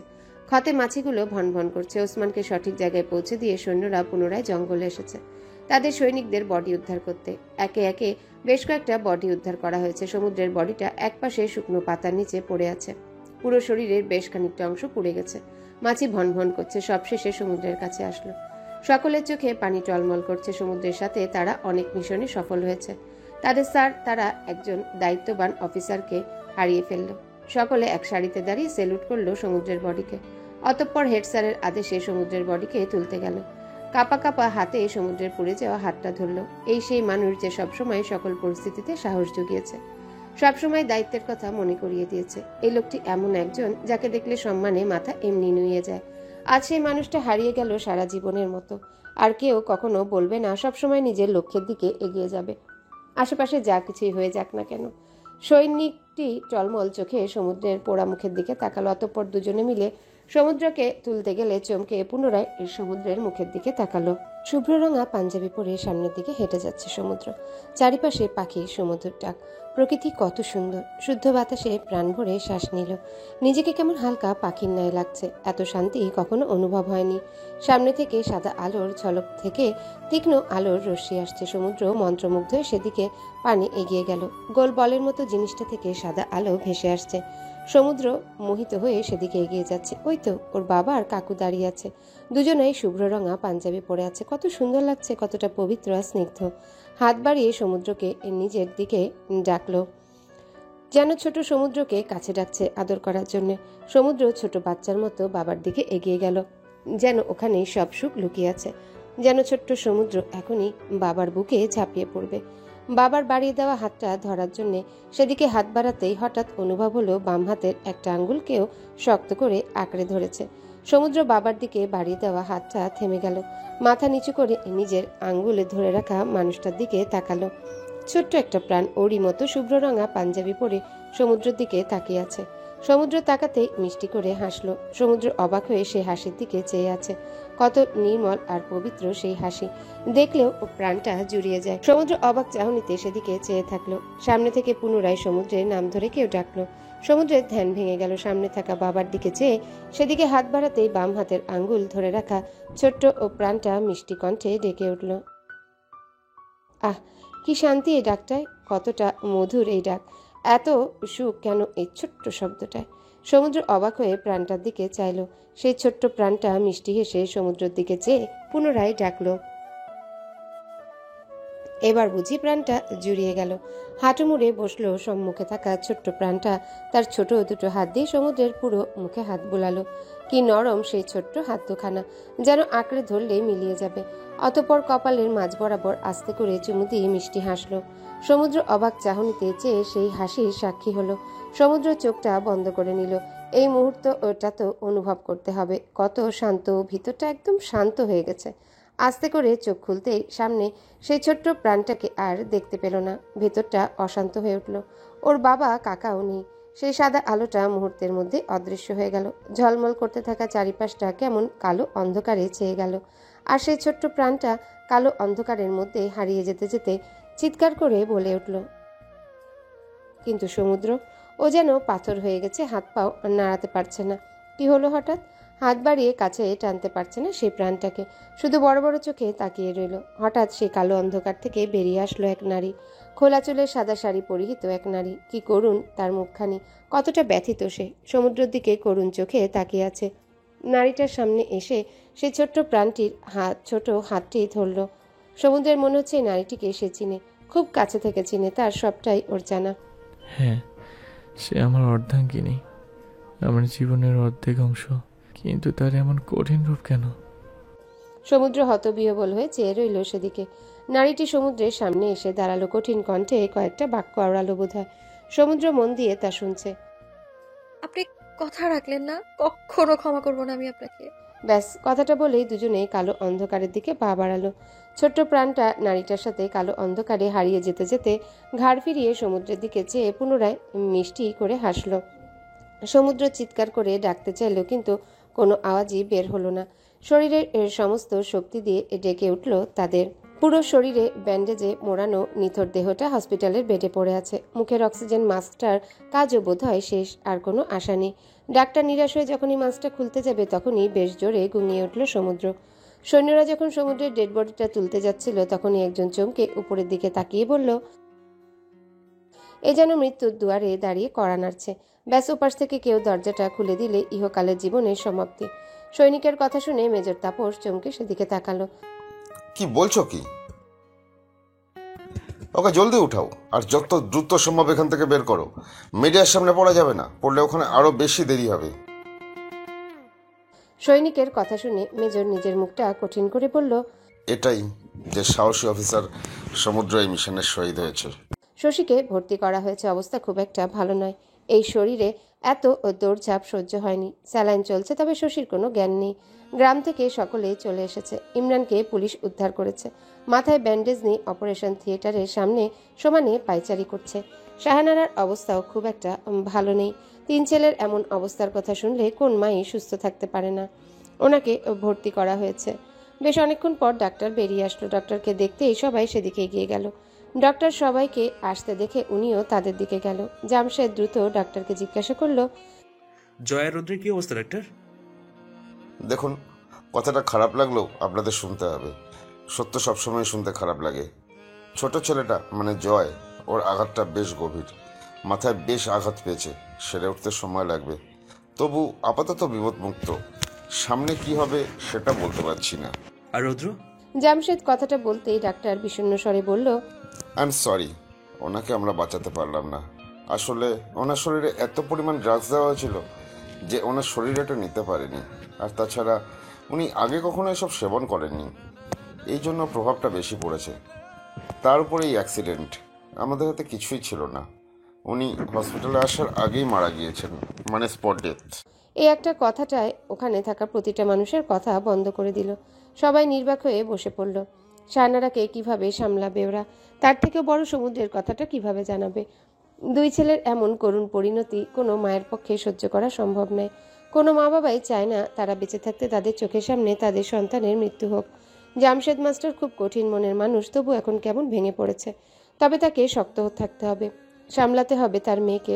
ক্ষতে মাছিগুলো ভনভন করছে। ওসমানকে সঠিক জায়গায় পৌঁছে দিয়ে সৈন্যরা পুনরায় জঙ্গলে এসেছে তাদের সৈনিকদের বডি উদ্ধার করতে। একে একে বেশ কয়েকটা বডি উদ্ধার করা হয়েছে। সমুদ্রের বডিটা একপাশে শুকনো পাতার নিচে পড়ে আছে, পুরো শরীরের বেশ খানিকটা অংশ পুড়ে গেছে। মাছি ভনভন করছে। সবশেষে সমুদ্রের কাছে আসলো। সকলের চোখে পানি টলমল করছে। সমুদ্রের সাথে তারা অনেক মিশনে সফল হয়েছে। তাদের স্যার, তারা একজন দায়িত্ববান অফিসারকে হারিয়ে ফেলল। সকলে এক সারিতে দাঁড়িয়ে সেলুট করলো সমুদ্রের বডিকে। অতঃপর হেড স্যারের আদেশে সমুদ্রের বডিকে তুলতে গেল। কাপা কাপা হাতে সমুদ্রের পুড়ে যাওয়া হাতটা ধরল। এই সেই মানুষ যে সবসময় সকল পরিস্থিতিতে সাহস জুগিয়েছে, সবসময় দায়িত্বের কথা মনে করিয়ে দিয়েছে। এই লোকটি এমন একজন যাকে দেখলে সম্মানে মাথা এমনি নুয়ে যায়। আজ সেই মানুষটা হারিয়ে গেল সারা জীবনের মতো। আর কেউ কখনো বলবে না সবসময় নিজের লক্ষ্যের দিকে এগিয়ে যাবে, আশেপাশে যা কিছুই হয়ে যাক না কেন। সৈনিকটি টলমল চোখে সমুদ্রের পোড়া মুখের দিকে তাকালো। অতঃপর দুজনে মিলে সমুদ্রকে তুলতে গেলে চমকে পুনরায় সমুদ্রের মুখের দিকে তাকালো। শুভ্র রঙা পাঞ্জাবি পরে সামনের দিকে হেঁটে যাচ্ছে সমুদ্র। চারিপাশে পাখি, সমুদ্রের ডাক। প্রকৃতি কত সুন্দর, শুদ্ধ বাতাসে প্রাণ ভরে শ্বাস নিল। নিজেকে কেমন হালকা পাখির ন্যায় লাগছে। এত শান্তি কখনো অনুভব হয়নি। সামনে থেকে সাদা আলোর ঝলক থেকে তীক্ষ্ণ আলোর রশ্মি আসছে। সমুদ্র মন্ত্রমুগ্ধ হয়ে সেদিকে পানি এগিয়ে গেল। গোল বলের মতো জিনিসটা থেকে সাদা আলো ভেসে আসছে। সমুদ্র মোহিত হয়ে সেদিকে এগিয়ে যাচ্ছে। ওই তো ওর বাবা আর কাকু দাঁড়িয়ে আছে। দুজনেই শুভ্র রঙা পাঞ্জাবি পরে আছে। কত সুন্দর লাগছে, কতটা পবিত্র আর স্নিগ্ধ। হাত বাড়িয়ে সমুদ্রকে নিজের দিকে ডাকলো, যেন ছোট সমুদ্রকে কাছে ডাকছে আদর করার জন্য। সমুদ্র ছোট বাচ্চার মতো বাবার দিকে এগিয়ে গেল, যেন ওখানে সব সুখ লুকিয়ে আছে। যেন ছোট্ট সমুদ্র এখনই বাবার বুকে ঝাঁপিয়ে পড়বে। বাবার বাড়িয়ে দেওয়া হাতটা ধরার জন্য সেদিকে হাত বাড়াতেই হঠাৎ অনুভব হলো বাম হাতের একটা আঙ্গুলকেও শক্ত করে আঁকড়ে ধরেছে। সমুদ্র বাবার দিকে বাড়িয়ে দেওয়া হাতটা থেমে গেল। মাথা নিচু করে নিজের আঙ্গুলে ধরে রাখা মানুষটার দিকে তাকালো। ছোট্ট একটা প্রাণ, ওরই মতো শুভ্র রঙা পাঞ্জাবি পরে সমুদ্রের দিকে তাকিয়ে আছে। সমুদ্র তাকাতেই মিষ্টি করে হাসলো। সমুদ্র অবাক হয়ে সেই হাসির দিকে চেয়ে আছে। কত নির্মল আর পবিত্র সেই হাসি, দেখলেও ও প্রাণটা জুড়িয়ে যায়। সমুদ্র অবাক চাহনিতে সেদিকে চেয়ে থাকলো। সামনে থেকে পুনরায় সমুদ্রের নাম ধরে কেউ ডাকলো। সমুদ্রের ধ্যান ভেঙে গেল। সামনে থাকা বাবার দিকে চেয়ে সেদিকে হাত বাড়াতেই বাম হাতের আঙ্গুল ধরে রাখা ছোট্ট ও প্রাণটা মিষ্টি কণ্ঠে ডেকে উঠল। আহ, কি শান্তি এই ডাকটায়, কতটা মধুর এই ডাক। এত সুখ কেন এই ছোট্ট শব্দটায়। সমুদ্র অবাক হয়ে প্রাণটার দিকে চাইল। সেই ছোট্ট প্রাণটা মিষ্টি হেসে সমুদ্রের দিকে চেয়ে পুনরায় ডাকলো। এবার বুঝি প্রাণটা জুড়িয়ে গেল। হাঁটু মুড়ে বসলো সম্মুখে থাকা ছোট্ট প্রাণটা। তার ছোট দুটো হাত দিয়ে সমুদ্রের পুরো মুখে হাত বোলালো। কি নরম সেই ছোট্ট হাত দুখানা, যেন আঁকড়ে ধরলে মিলিয়ে যাবে। অতঃপর কপালের মাঝ বরাবর আস্তে করে চুমু দিয়ে মিষ্টি হাসলো। সমুদ্র অবাক চাহনিতে চেয়ে সেই হাসির সাক্ষী হলো। সমুদ্র চোখটা বন্ধ করে নিল। এই মুহূর্ত ওটা তো অনুভব করতে হবে। কত শান্ত, ভিতরটা একদম শান্ত হয়ে গেছে। আস্তে করে চোখ খুলতেই সামনে সেই ছোট্ট প্রাণটাকে আর দেখতে পেল না। ভেতরটা অশান্ত হয়ে উঠল। ওর বাবা কাকাও নেই। সেই সাদা আলোটা মুহূর্তের মধ্যে অদৃশ্য হয়ে গেল। ঝলমল করতে থাকা চারিপাশটা কেমন কালো অন্ধকারে ছেয়ে গেল। আর সেই ছোট্ট প্রাণটা কালো অন্ধকারের মধ্যে হারিয়ে যেতে যেতে চিৎকার করে বলে উঠল। কিন্তু সমুদ্র, ও যেন পাথর হয়ে গেছে, হাত পাও নাড়াতে পারছে না। কি হলো হঠাৎ? হাত বাড়িয়ে কাছে টানতে পারছে না সেই প্রাণটাকে, শুধু বড় বড় চোখে তাকিয়ে রইল। হঠাৎ সেই কালো অন্ধকার থেকে বেরিয়ে আসলো এক নারী। খোলা চুলের সাদা শাড়ি পরিহিত এক নারী। কি করুণ তার মুখখানি, কতটা ব্যথিত সে। সমুদ্রের দিকে করুণ চোখে তাকিয়ে আছে। নারীটার সামনে এসে সেই ছোট্ট প্রাণটির ছোট হাতটি ধরল। সমুদ্রের মনে হচ্ছে এই নারীটিকে সে চিনে, খুব কাছে থেকে চিনে, তার সবটাই ওর জানা। হ্যাঁ, সে আমার অর্ধাঙ্গিনী, আমার জীবনের অর্ধেক অংশ। কিন্তু তার এমন কঠিন রূপ কেন? সমুদ্র হতবিহ্বল হয়ে চেয়ে রইল সেদিকে। নারীটি সমুদ্রের সামনে এসে দাঁড়ালো। কঠিন কণ্ঠে কয়েকটা বাক্য আওড়ালো বোধহয়। সমুদ্র মন দিয়ে তা শুনছে। আপনি কথা রাখলেন না, কখনো ক্ষমা করবো না আমি আপনাকে। ব্যাস, কথাটা বলেই দুজনেই কালো অন্ধকারের দিকে পা বাড়ালো। ছোট্ট প্রাণটা নারীটার সাথে কালো অন্ধকারে হারিয়ে যেতে যেতে ঘাড় ফিরিয়ে সমুদ্রের দিকে চেয়ে পুনরায় মিষ্টি করে হাসলো। সমুদ্র চিৎকার করে ডাকতে চাইল, কিন্তু কোনো আওয়াজই বের হলো না। শরীরের সমস্ত শক্তি দিয়ে ডেকে উঠল তাদের। পুরো শরীরে ব্যান্ডেজে মোড়ানো নিথর দেহটা হসপিটালের বেডে পড়ে আছে। মুখের অক্সিজেন মাস্কটার কাজও বোধহয় শেষ, আর কোনো আশা নেই। ডাক্তার নিরাশ হয়ে যখনই মাস্কটা খুলতে যাবে তখনই বেশ জোরে ঘুমিয়ে উঠল সমুদ্র। সৈন্যরা যখন সমুদ্রের ডেড বডিটা তুলতে যাচ্ছিল তখনই একজন চমকে উপরের দিকে তাকিয়ে বলল, এ যেন মৃত্যুর দুয়ারে দাঁড়িয়ে কড়া নাড়ছে। ব্যাস, ওপাশ থেকে কেউ দরজাটা খুলে দিলে ইহকালের জীবনের সমাপ্তি। সৈনিকের কথা শুনে মেজর তাপস চমকে সেদিকে তাকালো। কি বলছো কি? ওকে জলদি উঠাও, আর যত দ্রুত সম্ভব এখান থেকে বের করো। মিডিয়ার সামনে পড়া যাবে না, পড়লে ওখানে আরো বেশি দেরি হবে। সৈনিকের কথা শুনে মেজর নিজের মুখটা কঠিন করে বলল, এটাই যে সাহসী অফিসার সমুদ্র এই মিশনের শহীদ হয়েছে। শশীকে ভর্তি করা হয়েছে, অবস্থা খুব একটা ভালো নয়। এই শরীরে এত দৌড়ঝাঁপ সহ্য হয়নি। স্যালাইন চলছে, তবে শশীর কোনো জ্ঞান নেই। গ্রাম থেকে সকলে চলে এসেছে। ইমরানকে পুলিশ উদ্ধার করেছে। মাথায় ব্যান্ডেজ নিয়ে অপারেশন থিয়েটারের সামনে সমানে পায়চারি করছে। শাহানারার অবস্থাও খুব একটা ভালো নেই। 3 ছেলের এমন অবস্থার কথা শুনলে কোন মাই সুস্থ থাকতে পারে না। ওনাকে ভর্তি করা হয়েছে। বেশ অনেকক্ষণ পর ডাক্তার বেরিয়ে আসলো। ডাক্তারকে দেখতেই সবাই সেদিকে এগিয়ে গেল। ডক্টর সবাইকে আসতে দেখে উনিও তাদের দিকে গেল। জামশেদ দ্রুত ডাক্তারকে জিজ্ঞাসা করলো, জয়া রুদ্রের কি অবস্থা ডাক্তার? দেখুন, কথাটা খারাপ লাগলেও আপনাদের শুনতে হবে। সত্য সবসময় শুনতে খারাপ লাগে। ছোট ছেলেটা মানে জয়, ওর আঘাতটা বেশ গভীর, মাথায় বেশ আঘাত পেয়েছে, সেরে উঠতে সময় লাগবে। তবু আপাতত বিপদমুক্ত। সামনে কি হবে সেটা বলতে পারছি না। আর রুদ্র? জামশেদ কথাটা বলতেই ডাক্তার বিষণ্ণ স্বরে বলল, আই এম সরি, ওনাকে আমরা বাঁচাতে পারলাম না। আসলে ওনার শরীরে এত পরিমাণ ড্রাগস দেওয়া হয়েছিল যে ওনার শরীর এটা নিতে পারেনি। আর তাছাড়া উনি আগে কখনো এসব সেবন করেননি, এই জন্য প্রভাবটা বেশি পড়েছে। তার উপরে এই অ্যাক্সিডেন্ট, আমাদের হাতে কিছুই ছিল না। উনি হসপিটালে আসার আগেই মারা গিয়েছেন, মানে স্পট ডেথ। এই একটা কথাটায় ওখানে থাকা প্রতিটা মানুষের কথা বন্ধ করে দিল। সবাই নির্বাক হয়ে বসে পড়ল। শাহানারাকে কিভাবে সামলাবে ওরা? তার থেকেও বড় সমুদ্রের কথাটা কিভাবে জানাবে? দুই ছেলের এমন করুণ পরিণতি কোনো মায়ের পক্ষে সহ্য করা সম্ভব নয়। কোনো মা বাবাই চায় না তারা বেঁচে থাকতে তাদের চোখের সামনে তাদের সন্তানের মৃত্যু হোক। জামশেদ মাস্টার খুব কঠিন মনের মানুষ, তবু এখন কেমন ভেঙে পড়েছে। তবে তাকে শক্ত থাকতে হবে, সামলাতে হবে তার মেয়েকে।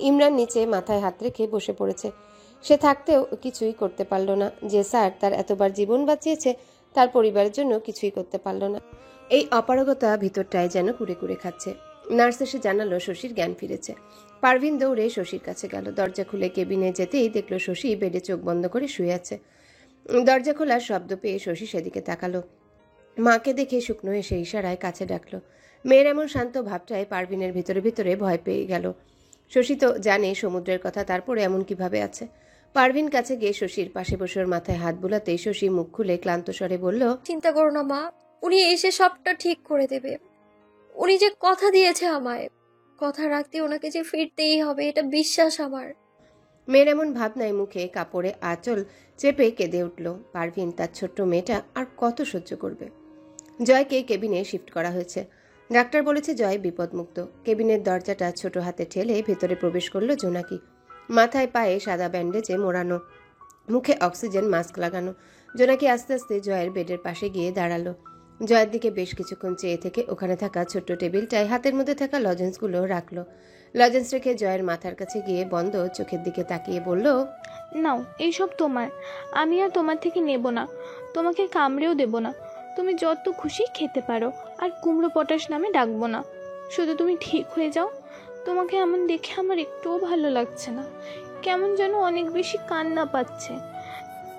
ইমরান নিচে মাথায় হাত রেখে বসে পড়েছে। সে থাকতেও কিছুই করতে পারল না। যে স্যার তার এতবার জীবন বাঁচিয়েছে, তার পরিবারের জন্য কিছুই করতে পারল না। এই অপারগতা ভিতরটায় যেন কুড়ে কুড়ে খাচ্ছে। নার্স এসে জানালো শশীর জ্ঞান ফিরেছে। পারভিন দৌড়ে শশীর কাছে গেল। দরজা খুলে কেবিনে যেতেই দেখলো শশী বেডে চোখ বন্ধ করে শুয়ে আছে। দরজা খোলার শব্দ পেয়ে শশী সেদিকে তাকালো। মাকে দেখে শুকনো এসে ইশারায় কাছে ডাকলো। মেয়ের এমন শান্ত ভাবটায় পারভিনের ভিতরে ভিতরে ভয় পেয়ে গেল। শশী তো জানে সমুদ্রের কথা, তারপরে এমন কিভাবে আছে। পারভিন কাছে গিয়ে শশীর পাশে বসে ওর মাথায় হাত বুলাতেই শশী মুখ খুলে ক্লান্ত স্বরে বলল, চিন্তা করো না মা, উনি এসে সবটা ঠিক করে দেবে। উনি যে কথা দিয়েছে আমায়, কথা রাখতে ওনাকে যে ফিরতেই হবে, এটা বিশ্বাস আমার। মেয়ের এমন ভাবনায় মুখে কাপড়ে আঁচল চেপে কেঁদে উঠল। পারভিন তার ছোট্ট মেয়েটা আর কত সহ্য করবে। জয়কে কেবিনে শিফট করা হয়েছে। ডাক্তার বলেছে জয় বিপদমুক্ত। কেবিনের দরজাটা ছোট হাতে ঠেলে ভেতরে প্রবেশ করলো জোনাকি। মাথায় পায়ে সাদা ব্যান্ডেজে মোড়ানো, মুখে অক্সিজেন মাস্ক লাগানো। জোনাকি আস্তে আস্তে জয়ের বেডের পাশে গিয়ে দাঁড়ালো। জয়ের দিকে বেশ কিছুক্ষণ চেয়ে থেকে ওখানে থাকা ছোট্ট টেবিলটায় হাতের মধ্যে থাকা লজেন্সগুলো রাখলো। লজেন্স রেখে জয়ের মাথার কাছে গিয়ে বন্ধ চোখের দিকে তাকিয়ে বলল, নাও, এইসব তোমার, আমি আর তোমার থেকে নেব না, তোমাকে কামড়েও দেব না। তুমি যত খুশি খেতে পারো, আর কুমড়ো পটাশ নামে ডাকবো না। শুধু তুমি ঠিক হয়ে যাও। তোমাকে এমন দেখে আমার একটুও ভালো লাগছে না, কেমন যেন অনেক বেশি কান্না পাচ্ছে।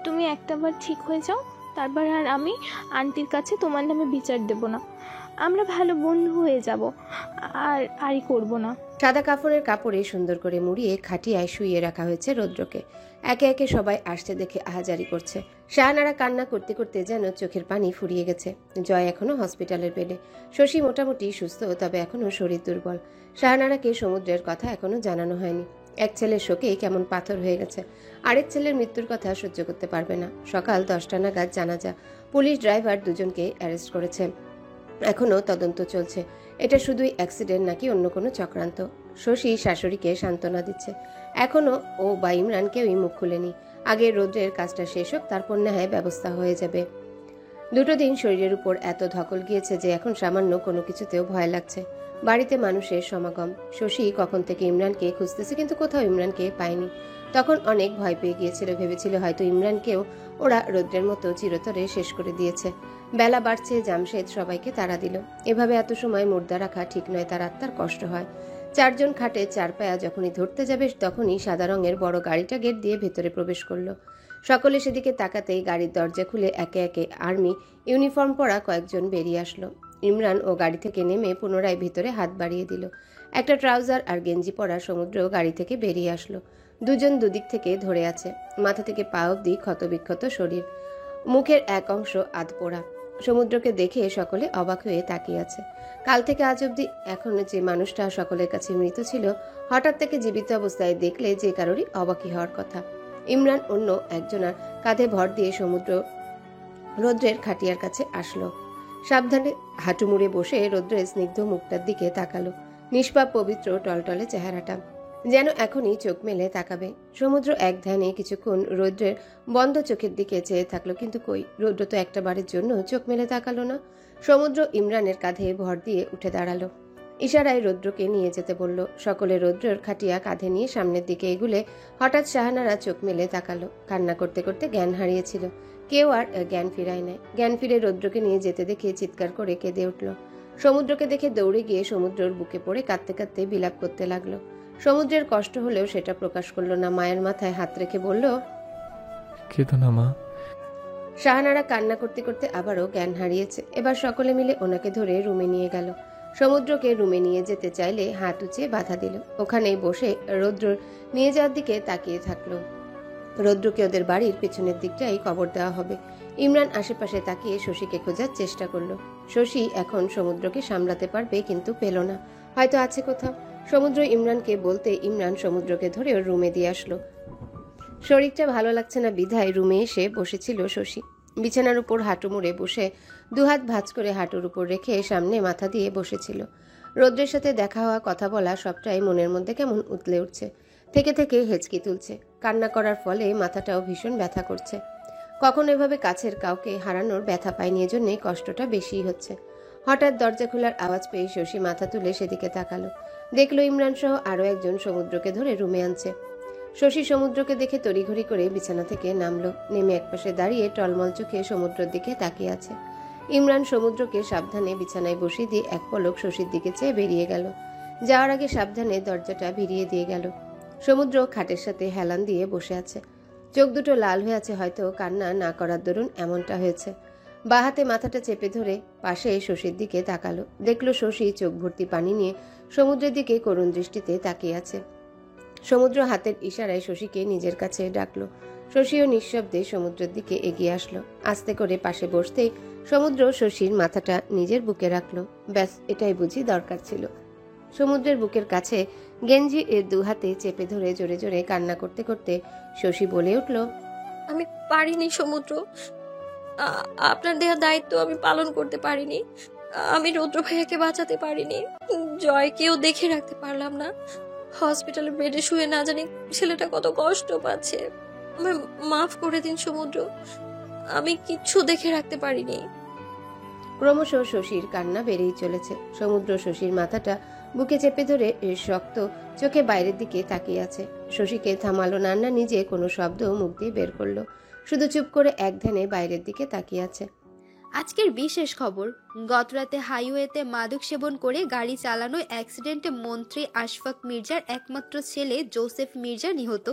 তুমি একটাবার ঠিক হয়ে যাও, তারপর আর আমি আন্টির কাছে তোমার নামে বিচার দেব না। আমরা ভালো বন্ধু হয়ে যাব, আর আরই করবো না। সাদা কাপড়ের কাপড়ে সুন্দর করে মুড়িয়ে খাটিয়ায় শুইয়ে রাখা হয়েছে রৌদ্রকে। একে একে সবাই আসতে দেখে আহাজারি করছে। শাহানারা কান্না করতে করতে যেন চোখের পানি ফুরিয়ে গেছে। জয় এখনো হসপিটালের বেডে। শশী মোটামুটি সুস্থ, তবে এখনো শরীর দুর্বল। শাহানারাকে সমুদ্রের কথা এখনো জানানো হয়নি। এক ছেলের শোকে কেমন পাথর হয়ে গেছে। আরেক ছেলের মৃত্যুর কথা সহ্য করতে পারবে না। সকাল 10টা নাগাদ জানাজা। পুলিশ ড্রাইভার দুজনকে অ্যারেস্ট করেছে। এখনো তদন্ত চলছে। এটা শুধুই অ্যাক্সিডেন্ট নাকি অন্য কোনো চক্রান্ত। শশী শাশুড়িকে সান্ত্বনা দিচ্ছে। এখনো ও বা ইমরান কেউই মুখ খুলেনি। আগে রৌদ্রের কাজটা শেষ হোক, তারপর না হয় ব্যবস্থা হয়ে যাবে। দুটো দিন শরীরের উপর এত ধকল গিয়েছে যে এখন সামান্য কোনো কিছুতেও ভয় লাগছে। বাড়িতে মানুষের সমাগম। শশী কখন থেকে ইমরানকে খুঁজতেছে, কিন্তু কোথাও ইমরানকে পায়নি। তখন অনেক ভয় পেয়ে গিয়েছিল। ভেবেছিল হয়তো ইমরানকেও ওরা রৌদ্রের মতো চিরতরে শেষ করে দিয়েছে। বেলা বাড়ছে, জামশেদ সবাইকে তাড়া দিল। এভাবে এত সময় মুর্দা রাখা ঠিক নয়, তার আত্মার কষ্ট হয়। 4 জন খাটে 4 পায়া যখনই ধরতে যাবে, তখনই সাদা রঙের বড় গাড়িটা গেট দিয়ে ভেতরে প্রবেশ করলো। সকলে সেদিকে তাকাতেই গাড়ির দরজা খুলে একে একে আর্মি ইউনিফর্ম পরা কয়েকজন বেরিয়ে আসলো। ইমরান ও গাড়ি থেকে নেমে পুনরায় ভিতরে হাত বাড়িয়ে দিল। একটা ট্রাউজার আর গেঞ্জি পরা সমুদ্র গাড়ি থেকে বেরিয়ে আসলো। দুজন দুদিক থেকে ধরে আছে। মাথা থেকে পা অবধি ক্ষতবিক্ষত শরীর, মুখের এক অংশ আধপোড়া। সমুদ্রকে দেখে সকলে অবাক হয়ে তাকিয়ে আছে। কাল থেকে আজ অবধি এখন যে মানুষটা সকলের কাছে মৃত ছিল, হঠাৎ থেকে জীবিত অবস্থায় দেখলে যে কারোরই অবাকই হওয়ার কথা। ইমরান অন্য একজনের কাঁধে ভর দিয়ে সমুদ্র রৌদ্রের খাটিয়ার কাছে আসলো। সাবধানে হাঁটু মুড়ে বসে রৌদ্রের স্নিগ্ধ মুখটার দিকে তাকালো। নিষ্পাপ পবিত্র টলটলে চেহারাটা, যেন এখনই চোখ মেলে তাকাবে। সমুদ্র এক ধ্যানে কিছুক্ষণ রৌদ্রের বন্ধ চোখের দিকে চেয়ে থাকলো, কিন্তু কই, রৌদ্র তো একটা বারের জন্য চোখ মেলে তাকালো না। সমুদ্র ইমরানের কাঁধে ভর দিয়ে উঠে দাঁড়ালো। ইশারায় রৌদ্রকে নিয়ে যেতে বলল। সকলে রৌদ্রর খাটিয়া কাঁধে নিয়ে সামনের দিকে এগুলে হঠাৎ শাহানারা চোখ মেলে তাকালো। কান্না করতে করতে জ্ঞান হারিয়েছিল। কেউ আর জ্ঞান ফিরায় নাই। জ্ঞান ফিরে রৌদ্রকে নিয়ে যেতে দেখে চিৎকার করে কেঁদে উঠল। সমুদ্রকে দেখে দৌড়ে গিয়ে সমুদ্রর বুকে পড়ে কাঁদতে কাঁদতে বিলাপ করতে লাগলো। সমুদ্রের কষ্ট হলেও সেটা প্রকাশ করলো না। মায়ের মাথায় হাত রেখে বলল, কেঁদো না মা। শাহানারা কান্না করতে করতে আবারও জ্ঞান হারিয়েছে। এবার সকলে মিলে ওনাকে ধরে রুমে নিয়ে গেল। সমুদ্রকে রুমে নিয়ে যেতে চাইলে হাত উঁচিয়ে বাধা দিল। ওখানেই বসে রৌদ্রর নিয়ে যাওয়ার দিকে তাকিয়ে থাকলো। রৌদ্রকে ওদের বাড়ির পেছনের দিকটাই কবর দেওয়া হবে। ইমরান আশেপাশে তাকিয়ে শশীকে খোঁজার চেষ্টা করলো। শশী এখন সমুদ্রকে সামলাতে পারবে, কিন্তু পেল না। হয়তো আছে কোথাও। সমুদ্র ইমরানকে বলতে ইমরান সমুদ্রকে ধরে ওর রুমে দিয়ে আসলো। শরীরটা ভালো লাগছে না বিধায় রুমে এসে বসেছিল শশী। বিছানার উপর হাঁটু মুড়ে বসে দুহাত ভাঁজ করে হাঁটুর উপর রেখে সামনে মাথা দিয়ে বসেছিল। রৌদ্রের সাথে দেখা হওয়া, কথা বলা সবটাই মনের মধ্যে কেমন উতলে উঠছে। থেকে থেকে হেঁচকি তুলছে। কান্না করার ফলে মাথাটাও ভীষণ ব্যথা করছে। কখনো এভাবে কাছের কাউকে হারানোর ব্যথা পায়নি, এজন্যই কষ্টটা বেশিই হচ্ছে। হঠাৎ দরজা খোলার আওয়াজ পেয়ে শশী মাথা তুলে সেদিকে তাকালো। দেখলো ইমরান সহ আরো একজন সমুদ্রকে ধরে রুমে আনছে। শশী সমুদ্রকে দেখে তড়িঘড়ি করে বিছানা থেকে নামলো। নেমে একপাশে দাঁড়িয়ে টলমল চোখে সমুদ্রের দিকে তাকিয়ে আছে। ইমরান সমুদ্রকে সাবধানে বিছানায় বসিয়ে দিয়ে এক পলক শশীর দিকে চেয়ে বেরিয়ে গেল। যাওয়ার আগে সাবধানে দরজাটা ভিড়িয়ে দিয়ে গেল। সমুদ্র খাটের সাথে হেলান দিয়ে বসে আছে। চোখ দুটো লাল হয়ে আছে, হয়তো কান্না না করার দরুন এমনটা হয়েছে। বাঁ হাতে মাথাটা চেপে ধরে পাশে শশীর দিকে তাকালো। দেখলো শশী চোখ ভর্তি পানি নিয়ে সমুদ্রের দিকে করুণ দৃষ্টিতে তাকিয়ে আছে। সমুদ্র হাতের ইশারায় শশীকে নিজের কাছে ডাকলো। শশীও নিঃশব্দে সমুদ্রের দিকে এগিয়ে আসলো। আস্তে করে পাশে বসতেই সমুদ্র শশীর মাথাটা নিজের বুকে রাখলো। ব্যাস, এটাই বুঝি দরকার ছিল। সমুদ্রের বুকের কাছে গেঞ্জি এর দু হাতে চেপে ধরে জোরে জোরে কান্না করতে করতে শশী বলে উঠল, আমি পারিনি সমুদ্র, আপনার দেওয়া দায়িত্ব আমি পালন করতে পারিনি। আমি রৌদ্র ভাইয়াকে বাঁচাতে পারিনি। জয়কেও দেখে রাখতে পারলাম না। হসপিটালে বেডে শুয়ে না জানি ছেলেটা কত কষ্ট পাচ্ছে। আমায় মাফ করে দিন সমুদ্র, আমি কিচ্ছু দেখে রাখতে পারিনি। ক্রমশ শশীর কান্না বেড়েই চলেছে। সমুদ্র শশীর মাথাটা বুকে চেপে ধরে শক্ত চোখে বাইরের দিকে তাকিয়ে আছে। শশীকে থামালো না, নিজে কোনো শব্দ মুখ দিয়ে বের করলো। শুধু চুপ করে এক ধ্যানে বাইরের দিকে তাকিয়ে আছে। আজকের বিশেষ খবর, গতরাতে হাইওয়েতে মাদক সেবন করে গাড়ি চালানো অ্যাক্সিডেন্টে মন্ত্রী আশফাক মির্জার একমাত্র ছেলে জোসেফ মির্জা নিহত।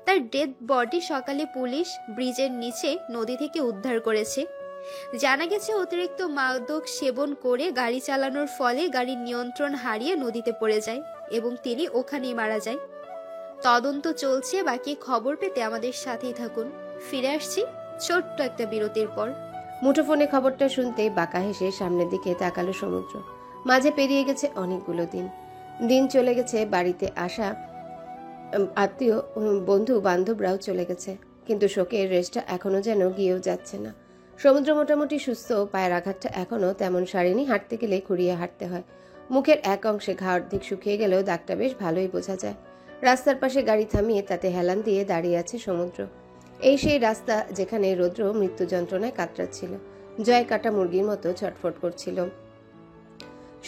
তার ডেড বডি সকালে পুলিশ ব্রিজের নিচে নদী থেকে উদ্ধার করেছে। জানা গেছে অতিরিক্ত মাদক সেবন করে গাড়ি চালানোর ফলে গাড়ির নিয়ন্ত্রণ হারিয়ে নদীতে পড়ে যায় এবং তিনি ওখানেই মারা যায়। তদন্ত চলছে, বাকি খবর পেতে আমাদের সাথেই থাকুন। ফিরে আসছি ছোট্ট একটা বিরতির পর। মুঠোফোনে খবরটা শুনতে বাঁকা হেসে সামনের দিকে তাকালো সমুদ্র। মাঝে পেরিয়ে গেছে অনেকগুলো দিন চলে গেছে। বাড়িতে আসা আত্মীয় বন্ধু বান্ধবরাও চলে গেছে, কিন্তু শোকের রেশটা এখনো যেন গিয়েও যাচ্ছে না। সমুদ্র মোটামুটি সুস্থ, পায়ের আঘাতটা এখনো তেমন সারেনি। হাঁটতে গেলে খুঁড়িয়ে হাঁটতে হয়। মুখের এক অংশে ঘা অর্ধেক শুকিয়ে গেলেও দাগটা বেশ ভালোই বোঝা যায়। রাস্তার পাশে গাড়ি থামিয়ে তাতে হেলান দিয়ে দাঁড়িয়ে আছে সমুদ্র। এই সেই রাস্তা যেখানে রৌদ্র মৃত্যু যন্ত্রণায় কাতরাচ্ছিল। জয় কাটা মুরগির মতো ছটফট করছিল।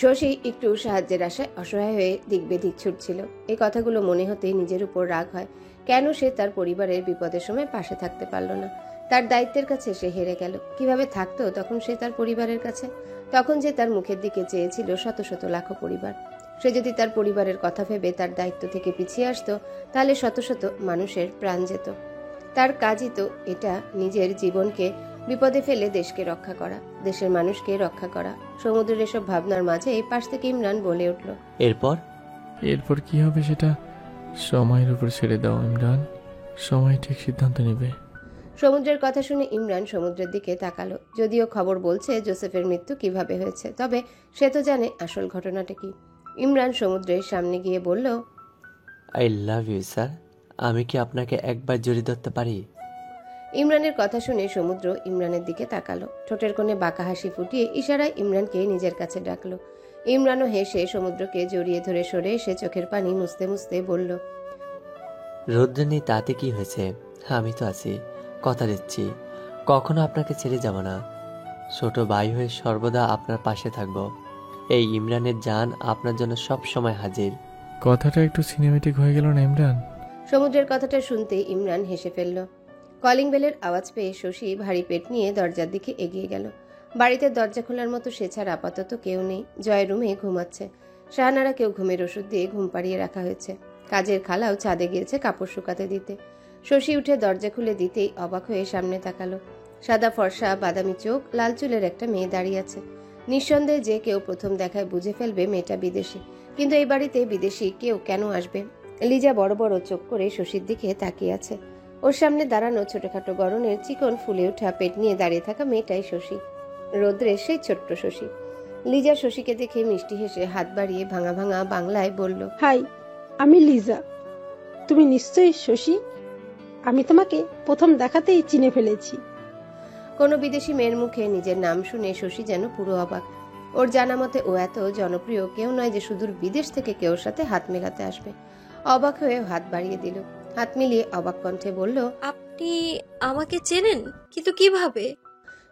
শশী একটু সাহায্যের আশায় অসহায় হয়ে দিক বেদিক ছুটছিল। এই কথাগুলো মনে হতেই নিজের উপর রাগ হয়। কেন সে তার পরিবারের বিপদের সময় পাশে থাকতে পারল না? তার দায়িত্বের কাছে সে হেরে গেল। কিভাবে থাকতো তখন সে তার পরিবারের কাছে? তখন যে তার মুখের দিকে চেয়েছিল শত শত লাখো পরিবার। সে যদি তার পরিবারের কথা ভেবে তার দায়িত্ব থেকে পিছিয়ে আসতো, তাহলে শত শত মানুষের প্রাণ যেত। তার কাজই তো এটা, নিজের জীবনকে বিপদে ফেলে দেশকে রক্ষা করা, দেশের মানুষকে রক্ষা করা। সমুদ্রের এসব ভাবনার মাঝে এই পাশ থেকে ইমরান বলে উঠল, এরপর কি হবে সেটা সময়ের উপর ছেড়ে দাও ইমরান, সময় ঠিক সিদ্ধান্ত নেবে। সমুদ্রের কথা শুনে ইমরান সমুদ্রের দিকে তাকালো। যদিও খবর বলছে জোসেফের মৃত্যু কিভাবে হয়েছে, তবে সে তো জানে আসল ঘটনাটা কি। ইমরান সমুদ্রের সামনে গিয়ে বলল, আই লাভ ইউ স্যার, আমি কি আপনাকে একবার জড়িয়ে ধরতে পারি? ইমরানের কথা শুনে সমুদ্র ইমরানের দিকে তাকালো। ঠোঁটের কোণে বাঁকা হাসি ফুটিয়ে ইশারায় ইমরানকে নিজের কাছে ডাকলো। ইমরানও হেসে সমুদ্রকে জড়িয়ে ধরে সরে এসে চোখের পানি মুছতে মুছতে বলল, রুদ্রিনী, তাতে কি হয়েছে? আমি তো আছি, কথা দিচ্ছি কখনো আপনাকে ছেড়ে যাব না। ছোট ভাই হয়ে সর্বদা আপনার পাশে থাকব। এই ইমরানের জান আপনার জন্য সব সময় হাজির। কথাটা একটু সিনেমেটিক হয়ে গেল না ইমরান? সমুদ্রের কথাটা শুনতেই ইমরান হেসে ফেলল। কলিং বেলের আওয়াজ পেয়ে শশী ভারী পেট নিয়ে দরজার দিকে এগিয়ে গেল। বাড়িতে দরজা খোলার মতো সে ছাড়া আপাতত কেউ নেই। জয় রুমে ঘুমাচ্ছে। শাহানারা কেউ ঘুমের ওষুধ দিয়ে ঘুম পাড়িয়ে রাখা হয়েছে। কাজের খালাও ছাদে গিয়েছে কাপড় শুকাতে দিতে। শশী উঠে দরজা খুলে দিতেই অবাক হয়ে সামনে তাকালো। সাদা ফর্সা বাদামি চোখ, লাল চুলের একটা মেয়ে দাঁড়িয়ে আছে। নিঃসন্দেহে যে কেউ প্রথম দেখায় বুঝে ফেলবে মেয়েটা বিদেশি। কিন্তু এই বাড়িতে বিদেশি কেউ কেন আসবে? লিজা বড় বড় চোখ করে শশীর দিকে তাকিয়ে আছে। ওর সামনে দাঁড়ানো ছোটখাটো গড়নের চিকন ফুলে ওঠা পেট নিয়ে দাঁড়িয়ে থাকা মেয়েটাই শশী, রৌদ্রের সেই ছোট্ট শশী। লিজা শশীকে দেখে মিষ্টি হেসে হাত বাড়িয়ে ভাঙা ভাঙা বাংলায় বলল, হাই, আমি লিজা। তুমি নিশ্চয়ই শশী? আমি তোমাকে প্রথম দেখাতেই চিনে ফেলেছি। কোনো বিদেশি মেয়ের মুখে নিজের নাম শুনে শশী যেন পুরো অবাক। ওর জানা মতে ও এত জনপ্রিয় কেউ নয় যে সুদূর বিদেশ থেকে কেউর সাথে হাত মেলাতে আসবে। অবাক হয়ে হাত বাড়িয়ে দিল। হাত মিলিয়ে অবাক কণ্ঠে বলল, আপনি আমাকে চেনেন? কিন্তু কিভাবে?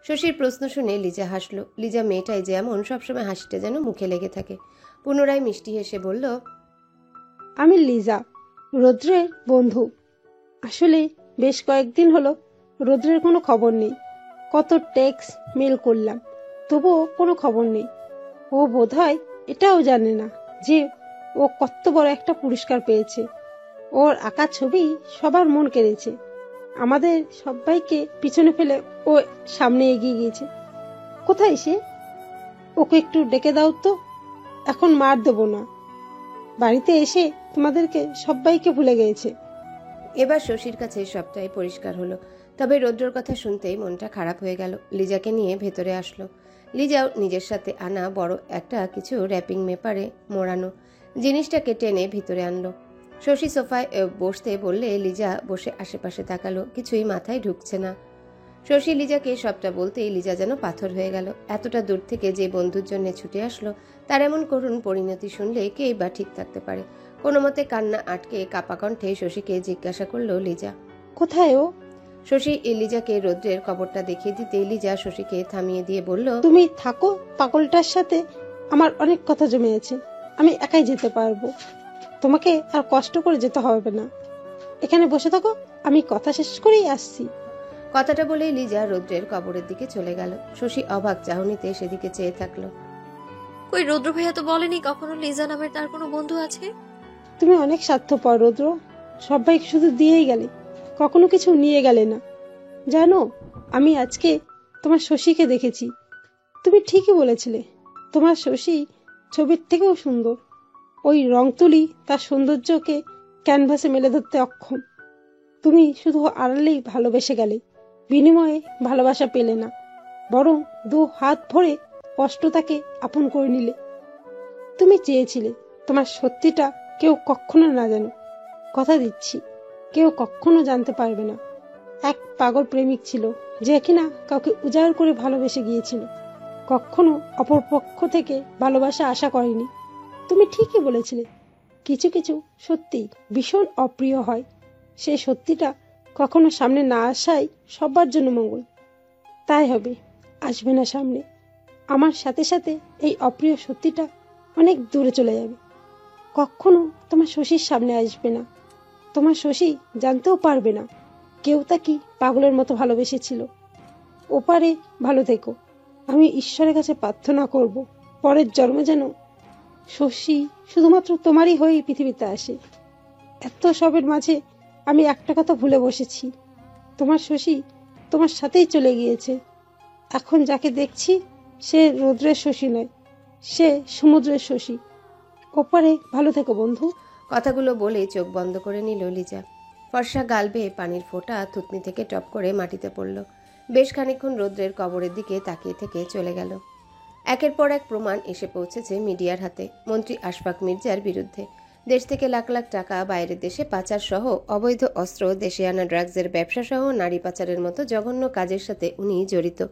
শশীর প্রশ্ন শুনে লিজা হাসল। লিজা মেয়েটাই যেমন সবসময় হাসিটা যেন মুখে লেগে থাকে। পুনরায় মিষ্টি হেসে বলল, আমি লিজা, রৌদ্রের বন্ধু। আসলে বেশ কয়েকদিন হলো রৌদ্রের কোনো খবর নেই। কত টেক্সট মেল করলাম, তবুও কোনো খবর নেই। ও বোধহয় এটাও জানে না যে ও কত বড় একটা পুরস্কার পেয়েছে। ওর আঁকা ছবি সবার মন কেড়েছে। আমাদের সবাইকে পিছনে ফেলে ও সামনে এগিয়ে গিয়েছে। কোথায় সে? ওকে একটু ডেকে দাও তো। এখন মার দেবো না। বাড়িতে এসে তোমাদেরকে সবাইকে ভুলে গিয়েছে। এবার শশীর কাছে সবটাই পরিষ্কার হলো। তবে রৌদ্রর কথা শুনতেই মনটা খারাপ হয়ে গেল। লিজাকে নিয়ে ভেতরে আসলো। লিজাও নিজের সাথে আনা বড় একটা কিছু র্যাপিং পেপারে মোড়ানো জিনিসটাকে টেনে ভিতরে আনলো। শশী সোফায় বসতে বললে লিজা বসে আশেপাশে তাকালো। কিছুই মাথায় ঢুকছে না। শশী লিজাকে সবটা বলতেই লিজা যেন পাথর হয়ে গেল। এতটা দূর থেকে যে বন্ধুর জন্য ছুটে আসলো, তার এমন করুণ পরিণতি শুনলে কেই বা ঠিক থাকতে পারে? কোনো মতে কান্না আটকে কাপা কণ্ঠে শশীকে জিজ্ঞাসা করলো লিজা, কোথায় ও? শশী লিজাকে রৌদ্রের কবরটা দেখিয়ে দিতে লিজা শশীকে থামিয়ে দিয়ে বলল, তুমি থাকো, পাগলটার সাথে আমার অনেক কথা জমে আছে। আমি একাই যেতে পারবো। তোমাকে আর কষ্ট করে যেতে হবে না। এখানে বসে থাকো, আমি কথা শেষ করেই আসছি। কথাটা বলেই লিজা রৌদ্রের কবরের দিকে চলে গেল। শশী অবাক চাহনিতে সেদিকে চেয়ে থাকলো। কই, রৌদ্র ভাইয়া তো বলেনি কখনো লিজা নামের তার কোনো বন্ধু আছে। তুমি অনেক স্বার্থপর রৌদ্র। সবাইকে শুধু দিয়েই গেলে, কখনো কিছু নিয়ে গেলে না। জানো, আমি আজকে তোমার শশীকে দেখেছি। তুমি ঠিকই বলেছিলে, তোমার শশী ছবির থেকেও সুন্দর। ওই রং তুলি তার সৌন্দর্যকে ক্যানভাসে মেলে ধরতে অক্ষম। তুমি শুধু আড়ালেই ভালোবেসে গেলে, বিনিময়ে ভালোবাসা পেলে না, বরং দু হাত ভরে কষ্টটাকে আপন করে নিলে। তুমি চেয়েছিলে তোমার সত্যিটা কেউ কখনো না জানো। কথা দিচ্ছি, কেউ কখনো জানতে পারবে না। এক পাগল প্রেমিক ছিল যে কিনা কাউকে উজাড় করে ভালোবেসে গিয়েছিল। কখনো অপর পক্ষ থেকে ভালোবাসা আশা করেনি। তুমি ঠিকই বলেছিলে, কিছু কিছু সত্যি ভীষণ অপ্রিয় হয়। সেই সত্যিটা কখনো সামনে না আসাই সবার জন্য মঙ্গল। তাই হবে, আসবে না সামনে। আমার সাথে সাথে এই অপ্রিয় সত্যিটা অনেক দূরে চলে যাবে। কখনো তোমার শশীর সামনে আসবে না। তোমার শশী জানতেও পারবে না কেউ তাকে পাগলের মতো ভালোবেসেছিল। ওপারে ভালো থেকো। আমি ঈশ্বরের কাছে প্রার্থনা করব পরের জন্মে যেন শশী শুধুমাত্র তোমারই হয়ে পৃথিবীতে আসে। এত সবের মাঝে আমি একটা কথা ভুলে বসেছি, তোমার শশী তোমার সাথেই চলে গিয়েছে। এখন যাকে দেখছি সে রৌদ্রের শশী নয়, সে সমুদ্রের শশী। ওপারে ভালো থেকো বন্ধু। কথাগুলো বলে চোখ বন্ধ করে নিল লিজা। ফর্সা গাল বেয়ে পানির ফোঁটা থুতনি থেকে টপ করে মাটিতে পড়ল। বেশ খানিকক্ষণ রৌদ্রের কবরের দিকে তাকিয়ে থেকে চলে গেল। একের পর এক প্রমাণ এসে পৌঁছেছে মিডিয়ার হাতে মন্ত্রী আশফাক মির্জার বিরুদ্ধে। দেশ থেকে লাখ লাখ টাকা বাইরের দেশে পাচার সহ অবৈধ অস্ত্র, দেশে আনা ড্রাগসের ব্যবসা সহ নারী পাচারের মতো জঘন্য কাজের সাথে উনি জড়িত।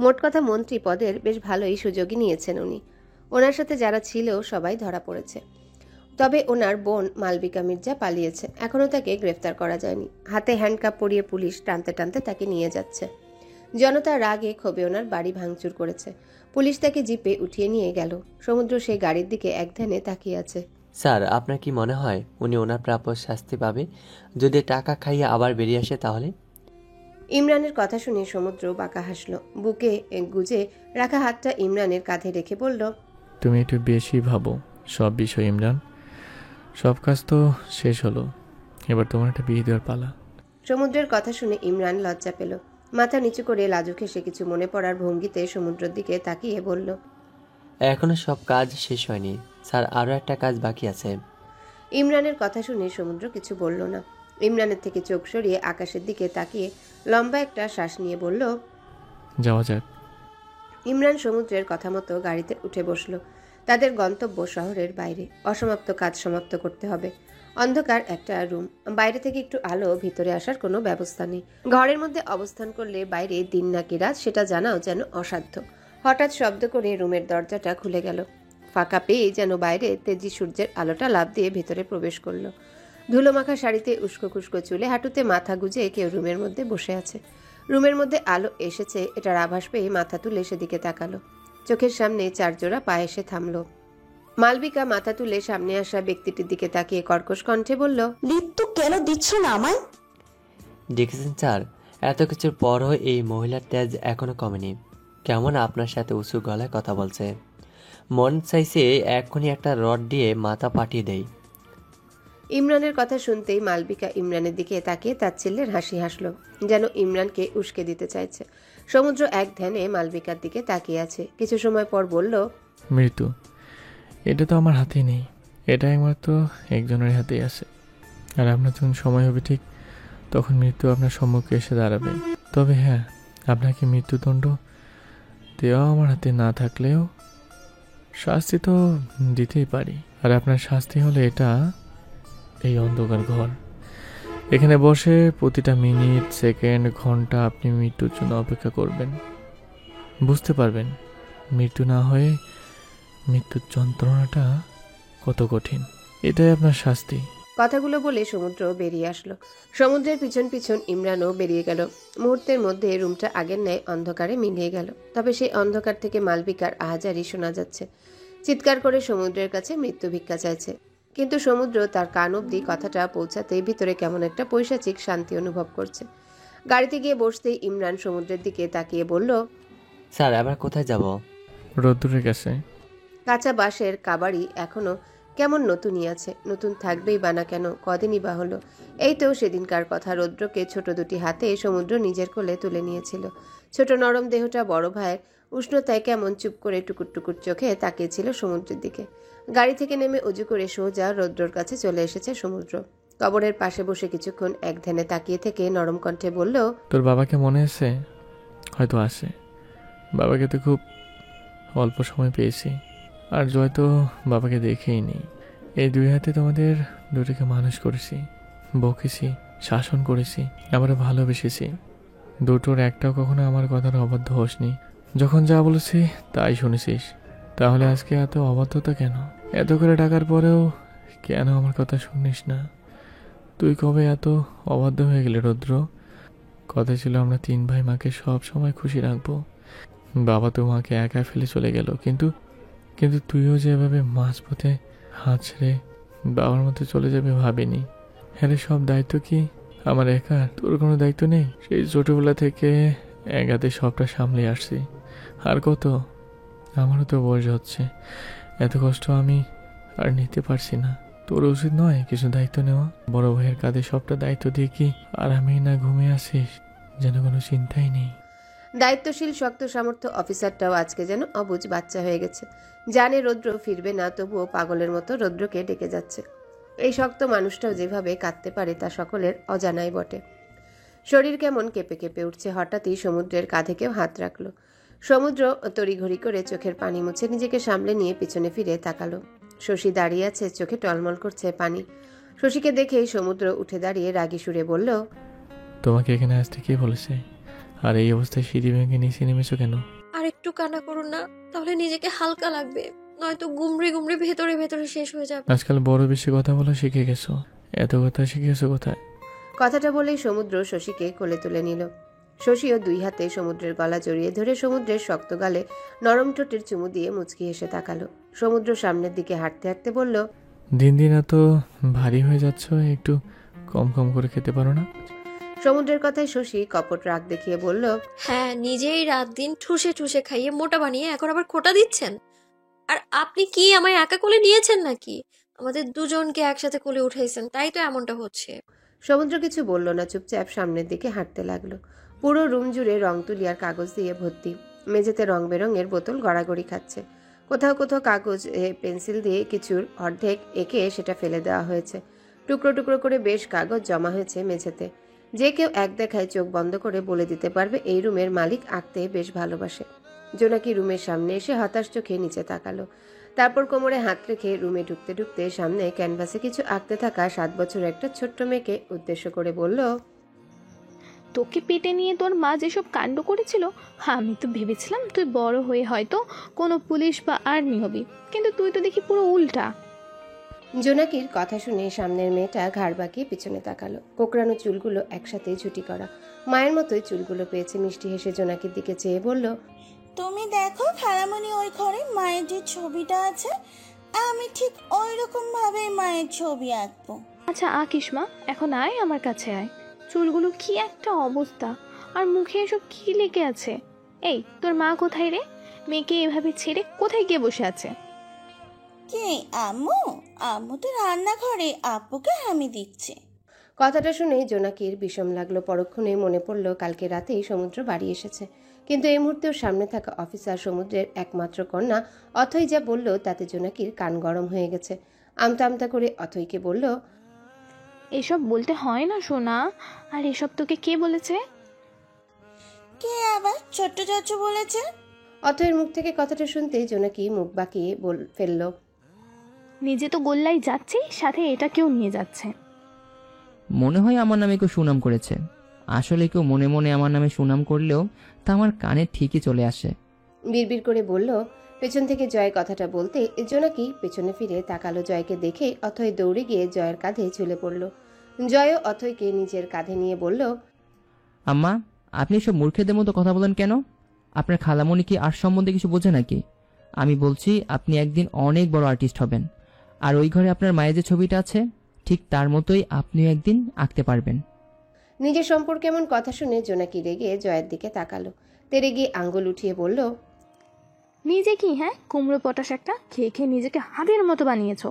মোট কথা মন্ত্রী পদের বেশ ভালোই সুযোগই নিয়েছেন উনি। ওনার সাথে যারা ছিল সবাই ধরা পড়েছে। তবে ওনার বোন মালবিকা মির্জা পালিয়েছে। এখনও তাকে গ্রেফতার করা যায়নি। হাতে হ্যান্ডকাপ পরিয়ে পুলিশ টানতে টানতে তাকে নিয়ে যাচ্ছে। জনতা রাগে ক্ষোভে ওনার বাড়ি ভাঙচুর করেছে। পুলিশ তাকে জিপে উঠিয়ে নিয়ে গেল। সমুদ্র সেই গাড়ির দিকে এক ধ্যানে তাকিয়ে আছে। স্যার, আপনার কি মনে হয় উনি ওনার প্রাপ্য শাস্তি পাবে? যদি টাকা খাইয়ে আবার বেরিয়ে আসে তাহলে? ইমরানের কথা শুনে সমুদ্র বাঁকা হাসল। বুকে গুজে রাখা হাতটা ইমরানের কাঁধে রেখে বলল, তুমি একটু বেশি ভাবো সব বিষয় ইমরান। সব কাজ তো শেষ হলো, এবার তোমার একটা বিয়ে দেওয়ার পালা। সমুদ্রের কথা শুনে ইমরান লজ্জা পেল। মাথা নিচু করে লাজুক হেসে কিছু মনে পড়ার ভঙ্গিতে সমুদ্রের দিকে তাকিয়ে বলল, এখনো সব কাজ শেষ হয়নি স্যার, আরও একটা কাজ বাকি আছে। ইমরানের কথা শুনে সমুদ্র কিছু বলল না। ইমরানের থেকে চোখ সরিয়ে আকাশের দিকে তাকিয়ে লম্বা একটা শ্বাস নিয়ে বলল, যাওয়া যাক। ইমরান সমুদ্রের কথা মতো গাড়িতে উঠে বসল। তাদের গন্তব্য শহরের বাইরে। অসমাপ্ত কাজ সমাপ্ত করতে হবে। অন্ধকার একটা রুম, বাইরে থেকে একটু আলো, ভিতরে আসার কোনো ব্যবস্থা নেই। ঘরের মধ্যে অবস্থান করলে বাইরে দিন নাকি রাত সেটা জানাও যেন অসাধ্য। হঠাৎ শব্দ করে রুমের দরজাটা খুলে গেল। ফাঁকা পেয়ে যেন বাইরে তেজি সূর্যের আলোটা লাফ দিয়ে ভেতরে প্রবেশ করলো। ধুলোমাখা শাড়িতে উস্কো খুস্কো চুলে, হাঁটুতে মাথা গুজে কেউ রুমের মধ্যে বসে আছে। রুমের মধ্যে আলো এসেছে এটার আভাস পেয়ে মাথা তুলে সেদিকে তাকালো। চোখের সামনে চারজোড়া পা এসে থামলো। মালবিকা মাথা তুলে সামনে আসা ব্যক্তিটির দিকে তাকিয়ে কর্কশ কণ্ঠে বলল, লিপ্ত কেন দিচ্ছ না আমায়? দেখেছেন স্যার, এত কিছুর পরও এই মহিলার তেজ এখনো কমেনি। কেমন আপনার সাথে উঁচু গলায় কথা বলছে। মন চাইছে এক্ষুনি একটা রড দিয়ে মাথা পাঠিয়ে দেই। ইমরানের কথা শুনতেই মালবিকা ইমরানের দিকে তাকিয়ে তাচ্ছিল্যের হাসি হাসলো, যেন ইমরানকে উস্কে দিতে চাইছে। সমুদ্র এক ধ্যানে মালবিকার দিকে তাকিয়ে আছে। কিছু সময় পর বলল, মৃত্যু এটা তো আমার হাতেই নেই, এটা একমাত্র একজনের হাতেই আছে। আর আপনার যখন সময় হবে ঠিক তখন মৃত্যু আপনার সম্মুখে এসে দাঁড়াবে। তবে হ্যাঁ, আপনাকে মৃত্যুদণ্ড দেওয়া আমার হাতে না থাকলেও শাস্তি তো দিতেই পারি। আর আপনার শাস্তি হলে এটা, এই অন্ধকার ঘর, এখানে বসে প্রতিটা মিনিট, সেকেন্ড, ঘন্টা আপনি মৃত্যুর জন্য অপেক্ষা করবেন। বুঝতে পারবেন মৃত্যু না হয়ে মৃত্যুর যন্ত্রণাটা কত কঠিন। এটাই আপনার শাস্তি। কথাগুলো বলে সমুদ্র বেরিয়ে আসলো। সমুদ্রের পিছন পিছন ইমরানও বেরিয়ে গেল। মুহূর্তের মধ্যে রুমটা আগের ন্যায় অন্ধকারে মিলিয়ে গেল। তবে সেই অন্ধকার থেকে মালবিকার আহাজারি শোনা যাচ্ছে। চিৎকার করে সমুদ্রের কাছে মৃত্যু ভিক্ষা চাইছে। কিন্তু সমুদ্র তার কান অবধি কথাটা পৌঁছাতেই ভিতরে কেমন একটা পৈশাচিক শান্তি অনুভব করছে। গাড়িতে গিয়ে বসতেই ইমরান সমুদ্রের দিকে তাকিয়ে বলল, স্যার, আবার কোথায় যাব? রোদ্দুরের কাছে। কাঁচা বাঁশের কাবাড়ি এখনো কেমন নতুনই আছে। নতুন থাকবেই বা না কেন, কদিনই বা হলো। এই তো সেদিনকার কথা। রৌদ্রকে ছোট দুটি হাতে সমুদ্র নিজের কোলে তুলে নিয়েছিল। ছোট নরম দেহটা বড় ভাইয়ের উষ্ণতায় কেমন চুপ করে টুকুর টুকুর চোখে তাকিয়েছিল সমুদ্রের দিকে। গাড়ি থেকে নেমে উজু করে সোজা রৌদ্রর কাছে চলে এসেছে সমুদ্র। কবরের পাশে বসে কিছুক্ষণ এক ধ্যানে তাকিয়ে থেকে নরম কণ্ঠে বলল, তোর বাবাকে মনে আছে? হয়তো আসে। বাবাকে তো খুব অল্প সময় পেয়েছি, আর জয় তো বাবাকে দেখেই নেই। এই দুই হাতে তোমাদের দুটোকে মানুষ করেছি, বকেছি, শাসন করেছি, আবার ভালোবেসেছি। দুটোর একটাও কখনো আমার কথার অবাধ্য হোসনি। যখন যা বলেছি তাই শুনেছিস। তাহলে আজকে এত অবাধ্যতা কেন? এত করে ডাকার পরেও কেন আমার কথা শুনিস না? তুই কবে এত অবাধ্য হয়ে গেলে রৌদ্র? কথা ছিল আমরা তিন ভাই মাকে সব সময় খুশি রাখবো। বাবা তো মাকে একা ফেলে চলে গেল, কিন্তু তুইও যেভাবে মাঝপথে হাত ছেড়ে বাবার মতো চলে যাবে ভাবিনি। হ্যাঁ, সব দায়িত্ব কি আমার একা? তোর কোনো দায়িত্ব নেই? সেই ছোটবেলা থেকে এক হাতে সবটা সামলে আসছি। আর কত? আমারও তো বয়স হচ্ছে, এত কষ্ট আমি আর নিতে পারছি না। তোর উচিত নয় কিছু দায়িত্ব নেওয়া? বড় ভাইয়ের কাঁধে সবটা দায়িত্ব দিয়ে কি আর আমি না ঘুমিয়ে আসিস? যেন কোনো চিন্তাই নেই। দায়িত্বশীল শক্ত সামর্থ্য অফিসারটাও আজকে যেন অবুঝ বাচ্চা হয়ে গেছে। জানে রৌদ্র ফিরবে না, তবুও পাগলের মতো রৌদ্রকে ডেকে যাচ্ছে। এই শক্ত মানুষটাও যেভাবে কাঁদতে পারে তা সকলের অজানাই বটে। শরীর কেমন কেঁপে কেঁপে উঠছে। হঠাৎই সমুদ্রের কাঁধে কেউ হাত রাখলো। সমুদ্র তড়িঘড়ি করে চোখের পানি মুছে নিজেকে সামলে নিয়ে পিছনে ফিরে তাকালো। শশী দাঁড়িয়ে আছে, চোখে টলমল করছে পানি। শশীকে দেখেই সমুদ্র উঠে দাঁড়িয়ে রাগী সুরে বলল, তোমাকে এখানে আসতে কে বলেছে? আর এই অবস্থায় সিঁড়ি ভেঙে নিচে নেমেছো কেন? আর একটু কান্না করুন না, তাহলে নিজেকে হালকা লাগবে, নয়তো গুমড়ে গুমড়ে ভেতরে ভেতরে শেষ হয়ে যাবে। আজকাল বড় বেশি কথা বলা শিখে গেছো। এত কথা শিখেছো কোথায়? কথাটা বলেই সমুদ্র শশীকে কোলে তুলে নিল। শশীও দুই হাতে সমুদ্রের গলা জড়িয়ে ধরে সমুদ্রের শক্ত গালে নরম ঠোঁটের চুমু দিয়ে মুচকি হেসে তাকালো। সমুদ্র সামনের দিকে হাঁটতে হাঁটতে বলল, দিন দিন এত ভারী হয়ে যাচ্ছ, একটু কম কম করে খেতে পারো না? সমুদ্রের কথায় শশী কপট রাগ দেখিয়ে বলল, হ্যাঁ, নিজেই রাত দিন ঠুসে ঠুসে খাইয়ে মোটা বানিয়ে এখন আবার খোটা দিচ্ছেন। আর আপনি কি আমায় একা কোলে নিয়েছেন নাকি? আমাদের দুজনকে একসাথে কোলে উঠাইছেন, তাই তো এমনটা হচ্ছে। সমুদ্র কিছু বলল না, চুপচাপ সামনের দিকে হাঁটতে লাগলো। পুরো রুম জুড়ে রং তুলি আর কাগজ দিয়ে ভর্তি। মেঝেতে রং বেরঙের বোতল গড়াগড়ি খাচ্ছে। কোথাও কোথাও কাগজ পেন্সিল দিয়ে কিছুর অর্ধেক এঁকে সেটা ফেলে দেওয়া হয়েছে। টুকরো টুকরো করে বেশ কাগজ জমা হয়েছে মেঝেতে। যে কেউ এক দেখায় চোখ বন্ধ করে বলে দিতে পারবে এই রুমের মালিক আঁকতে বেশ ভালোবাসে। জোনাকি রুমের সামনে এসে হতাশ চোখে নিচে তাকালো। তারপর কোমরে হাত রেখে রুমে ঢুকতে ঢুকতে সামনে ক্যানভাসে কিছু আঁকতে থাকা 7 বছরের একটা ছোট্ট মেয়েকে উদ্দেশ্য করে বলল, তোকে পেটে নিয়ে তোর মা যেসব কাণ্ড করেছিল, আমি তো ভেবেছিলাম তুই বড় হয়ে হয়তো কোনো পুলিশ বা আর্মি হবি, কিন্তু তুই তো দেখি পুরো উল্টা। জোনাকির কথা শুনে সামনের মেয়েটা ঘাড় বাঁকিয়ে পিছনে তাকালো। কোকড়ানো চুলগুলো একসাথে ঝুটি করা, মায়ের মতোই চুলগুলো পেয়েছে। মিষ্টি হেসে জোনাকির দিকে চেয়ে বলল, তুমি দেখো খালামণি, ওই ঘরে মায়ের যে ছবিটা আছে, আমি ঠিক ওই রকম ভাবে মায়ের ছবি আঁকবো। আচ্ছা আঁকিস মা, এখন আয় আমার কাছে আয়। চুলগুলো কি একটা অবস্থা, আর মুখে এসব কি লেগে আছে? এই তোর মা কোথায় রে? মেয়েকে এভাবে ছেড়ে কোথায় গিয়ে বসে আছে? কে? আম্মু? আম্মু তো রান্নাঘরে, আব্বুকে আমি দিচ্ছি। কথাটা শুনেই জোনাকির বিষম লাগলো। পরক্ষণে মনে পড়ল কালকে রাতেই সমুদ্র বাড়ি এসেছে, কিন্তু এই মুহূর্তেও সামনে থাকা অফিসার সমুদ্রের একমাত্র কন্যা। অথই যা বলল তাতে জোনাকির কান গরম হয়ে গেছে। আমতা আমতা করে অথইকে বলল, এসব বলতে হয় না সোনা। আর এসব তোকে কে বলেছে? কে আবার? ছোট্ট চাচু বলেছে। অথয়ের মুখ থেকে কথাটা শুনতেই জোনাকি মুখ বাঁকিয়ে ফেলল, নিজে তো গোল্লাই যাচ্ছে, সাথে এটা কেউ নিয়ে যাচ্ছে। মনে হয় আমার নামে কেউ সুনাম করেছে। আসলে কেউ মনে মনে আমার নামে সুনাম করলেও তা আমার কানে ঠিকই চলে আসে। বিড়বিড় করে বলল। পেছন থেকে জয় কথাটা বলতে জোনাকি পেছনে ফিরে তাকালো। জয়কে দেখে অথয় দৌড়ে গিয়ে জয়ের কাঁধে ঝুলে পড়ল। জয়ও অথয়কে নিজের কাঁধে নিয়ে বলল, আম্মা, আপনি সব মূর্খেদের মতো কথা বলেন কেন? আপনার খালামণি কি আর্ট সম্বন্ধে কিছু বোঝে নাকি? আমি বলছি আপনি একদিন অনেক বড় আর্টিস্ট হবেন, আর ওই ঘরে আপনার মায়ের যে ছবিটা আছে ঠিক তার মতোই আপনিও একদিন আঁকতে পারবেন। নিজের সম্পর্কে এমন কথা শুনে জোনাকি রেগে জয়ের দিকে তাকালো। তেরে গিয়ে আঙ্গুল উঠিয়ে বলল, নিজে কি হ্যাঁ কুমড়ো পটাশ একটা, খেয়ে খেয়ে নিজেকে হাতের মতো বানিয়েছো।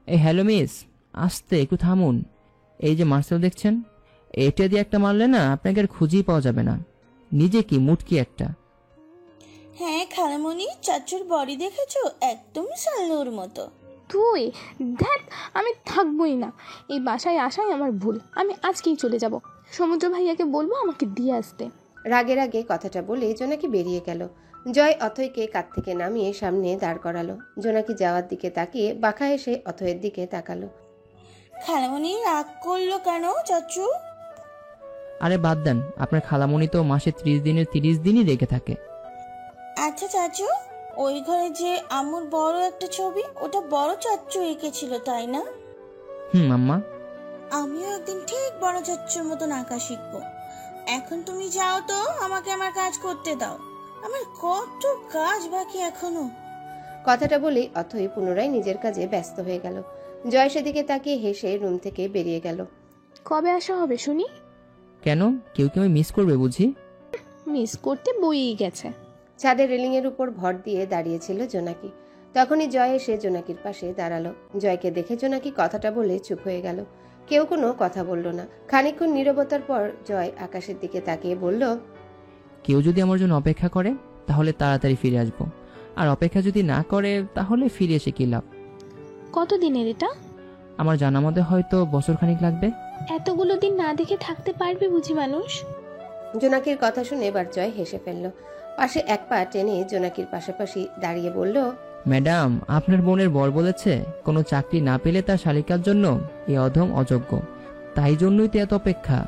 এই হ্যালো মিস, আস্তে একটু থামুন। এই যে মার্সেল দেখছেন, এটা দিয়ে একটা মারলে না আপনাকে আর খুঁজেই পাওয়া যাবে না। নিজে কি মুটকি একটা। হ্যাঁ খালামণি, চাচুর বডি দেখেছো? একদম সাল্লুর মতো। তুই দেখ, আমি থাকবোই না। এই বাসায় আসাই আমার ভুল। আমি আজকেই চলে যাব। সমুদ্র ভাইয়াকে বলবো আমাকে দিয়ে আসতে। রাগে রাগে কথাটা বলে জোনাকি বেরিয়ে গেল। জয় অথয়কে কাঁধ থেকে নামিয়ে সামনে দাঁড় করালো। জোনাকি যাওয়ার দিকে তাকিয়ে বাঁকা এসে অথয়ের দিকে তাকালো। খালামণি রাগ করলো কেন চাচু? আরে বাদ দেন, আপনার খালামণি তো মাসে 30 দিনের 30 দিনই রেখে থাকে। আচ্ছা চাচু, ওই ঘরে যে আম্মুর বড় একটা ছবি, ওটা বড় চাচু এঁকেছিল তাই না? আম্মা, আমিও একদিন ঠিক বড় চাচুর মতন আঁকা শিখবো। এখন তুমি যাও তো, আমাকে আমার কাজ করতে দাও। আমার কত কাজ বাকি এখনো। কথাটা বলেই অথই পুনরায় নিজের কাজে ব্যস্ত হয়ে গেল। জয় সেদিকে তাকিয়ে হেসে রুম থেকে বেরিয়ে গেল। কবে আসা হবে শুনি? কেন, কেউ কি আমি মিস করবে বুঝি? মিস করতে বইই গেছে। ছাদের রেলিং এর উপর ভর দিয়ে দাঁড়িয়েছিল জোনাকি। তখনই জয় এসে জোনাকির পাশে দাঁড়ালো। জয়কে দেখে জোনাকি কথাটা বলে চুপ হয়ে গেল। কেউ কোনো কথা বলল না। খানিকক্ষণ নীরবতার পর জয় আকাশের দিকে তাকিয়ে বলল, কেউ যদি আমার জন্য অপেক্ষা করে তাহলে তাড়াতাড়ি ফিরে আসবো, আর অপেক্ষা যদি না করে তাহলে ফিরে এসে কি লাভ? কতদিনের এটা? আমার জানা মতে হয়তো বছরখানিক লাগবে। এতগুলো দিন না দেখে থাকতে পারবে বুঝি মানুষ? জোনাকির কথা শুনে এবার জয় হেসে ফেলল। পাশে এক পা টেনে জোনাকির পাশাপাশি দাঁড়িয়ে বলল, ম্যাডাম, আপনার বোনের বর বলেছে কোনো চাকরি না পেলে তার শালিকার জন্য এ অধম অযোগ্য, তাই জন্যই তো এত অপেক্ষা।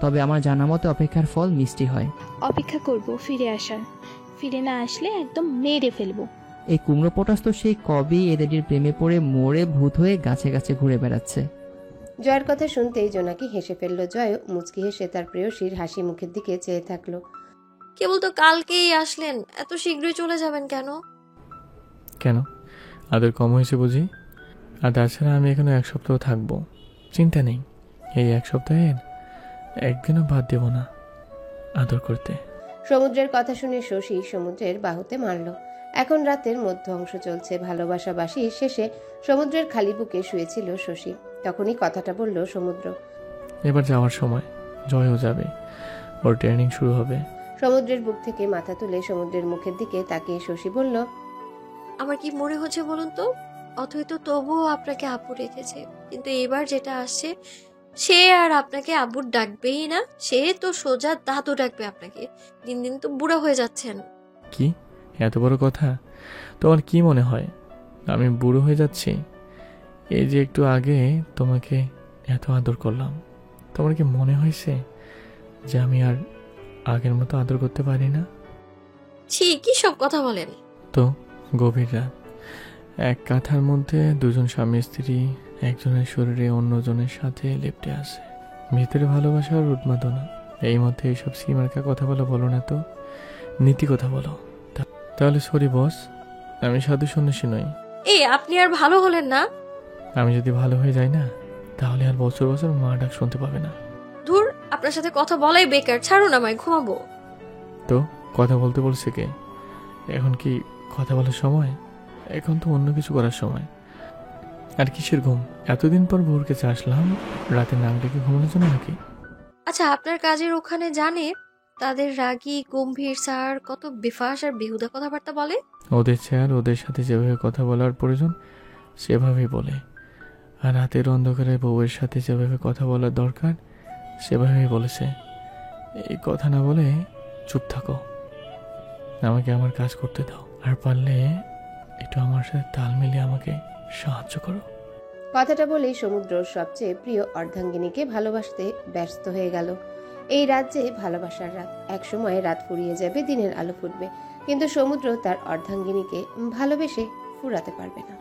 তবে আমার জানা মতে অপেক্ষার ফল মিষ্টি হয়। অপেক্ষা করব ফিরে আসার। ফিরে না আসলে একদম মেরে ফেলবো। এই কুমড়ো পটাশ তো সেই কবেই এদের প্রেমে পড়ে মরে ভূত হয়ে গাছে গাছে ঘুরে বেড়াচ্ছে। জয়ের কথা শুনতেই জোনাকি হেসে ফেলল। জয়ও মুচকি হেসে তার প্রেয়সীর হাসি মুখের দিকে চেয়ে থাকলো। কেবল তো কালকেই আসলেন, এত শীঘ্রই চলে যাবেন কেন? কেন, আদর কম হয়েছে বুঝি? আর তাছাড়া আমি এখনো 1 সপ্তাহ থাকবো, চিন্তা নেই। এই 1 সপ্তাহের একদিনও বাদ দেব না আদর করতে। সমুদ্রের কথা শুনে শশী সমুদ্রের বাহুতে মারল। এখন রাতের মধ্য অংশ চলছে। ভালোবাসাবাসি শেষে সমুদ্রের খালি বুকে শুয়েছিল শশী। তখনই কথাটা বলল সমুদ্র। এবার যাওয়ার সময়, জয়ও যাবে, ওর ট্রেনিং শুরু হবে। সমুদ্রের বুক থেকে মাথা তুলে সমুদ্রের মুখের দিকে তাকিয়ে শশী বলল, আমার কি মনে হচ্ছে বলুন তো, অথই তো তবুও আপনাকে আপু রেখেছে, কিন্তু এবার যেটা আসছে সে আর আপনাকে আব্বুর ডাকবেই না, সে তো সোজা দাদু ডাকবে আপনাকে। দিন দিন তো বুড়া হয়ে যাচ্ছেন। কি এত বড় কথা? তোমার কি মনে হয় আমি বুড়ো হয়ে যাচ্ছি? এই যে একটু আগে তোমাকে এত আদর করলাম, তোমার কি মনে হয়েছে যে আমি আর আগের মতো আদর করতে পারি না? ছি, কি সব কথা বলেন? তো গভীর রাত, এক কাঁথার মধ্যে দুজন স্বামী স্ত্রী একজনের শরীরে অন্যজনের সাথে লেপ্টে আছে। ভিতরে ভালোবাসা আর উন্মাদনা। এই মধ্যে এইসব সীমারেখা কথা বলো না তো, নীতি কথা বলো। তাহলে সরি বস, আমি সাধু সন্ন্যাসী নই। এই আপনি আর ভালো হলেন না? আমি যদি ভালো হয়ে যাই না, তাহলে আর বছর বছর মা ডাক শুনতে পাবে না। ধুর, আপনার সাথে কথা বলাই বেকার, ছাড়ুন আমায়, ঘুমাবো। তো কথা বলতে বলছে কে? এখন কি কথা বলার সময়? এখন তো অন্য কিছু করার সময়। আর কিসের ঘুম? এতদিন পর ভোর কাছে আসলাম, রাতে নাক ডেকে ঘুমানোর জন্য নাকি? আচ্ছা, আপনার কাজের ওখানে জানে তাদের রাগী গম্ভীর স্যার কত বেফাস আর বেহুদা কথাবার্তা বলে? ওদের স্যার ওদের সাথে যেভাবে কথা বলার প্রয়োজন সেভাবেই বলে, আর রাতের অন্ধকারে বউয়ের সাথে যেভাবে কথা বলার দরকার সেভাবেই বলেছে। এই কথা না বলে চুপ থাকো, আমাকে আমার কাজ করতে দাও, আর পারলে একটু আমার সাথে তাল মিলিয়ে আমাকে সাহায্য করো। কথাটা বলেই সমুদ্র সবচেয়ে প্রিয় অর্ধাঙ্গিনীকে ভালোবাসতে ব্যস্ত হয়ে গেল। এই রাত যে ভালোবাসার রাত, এক সময় রাত ফুরিয়ে যাবে, দিনের আলো ফুটবে, কিন্তু সমুদ্র তার অর্ধাঙ্গিনীকে ভালোবেসে ফুরাতে পারবে না।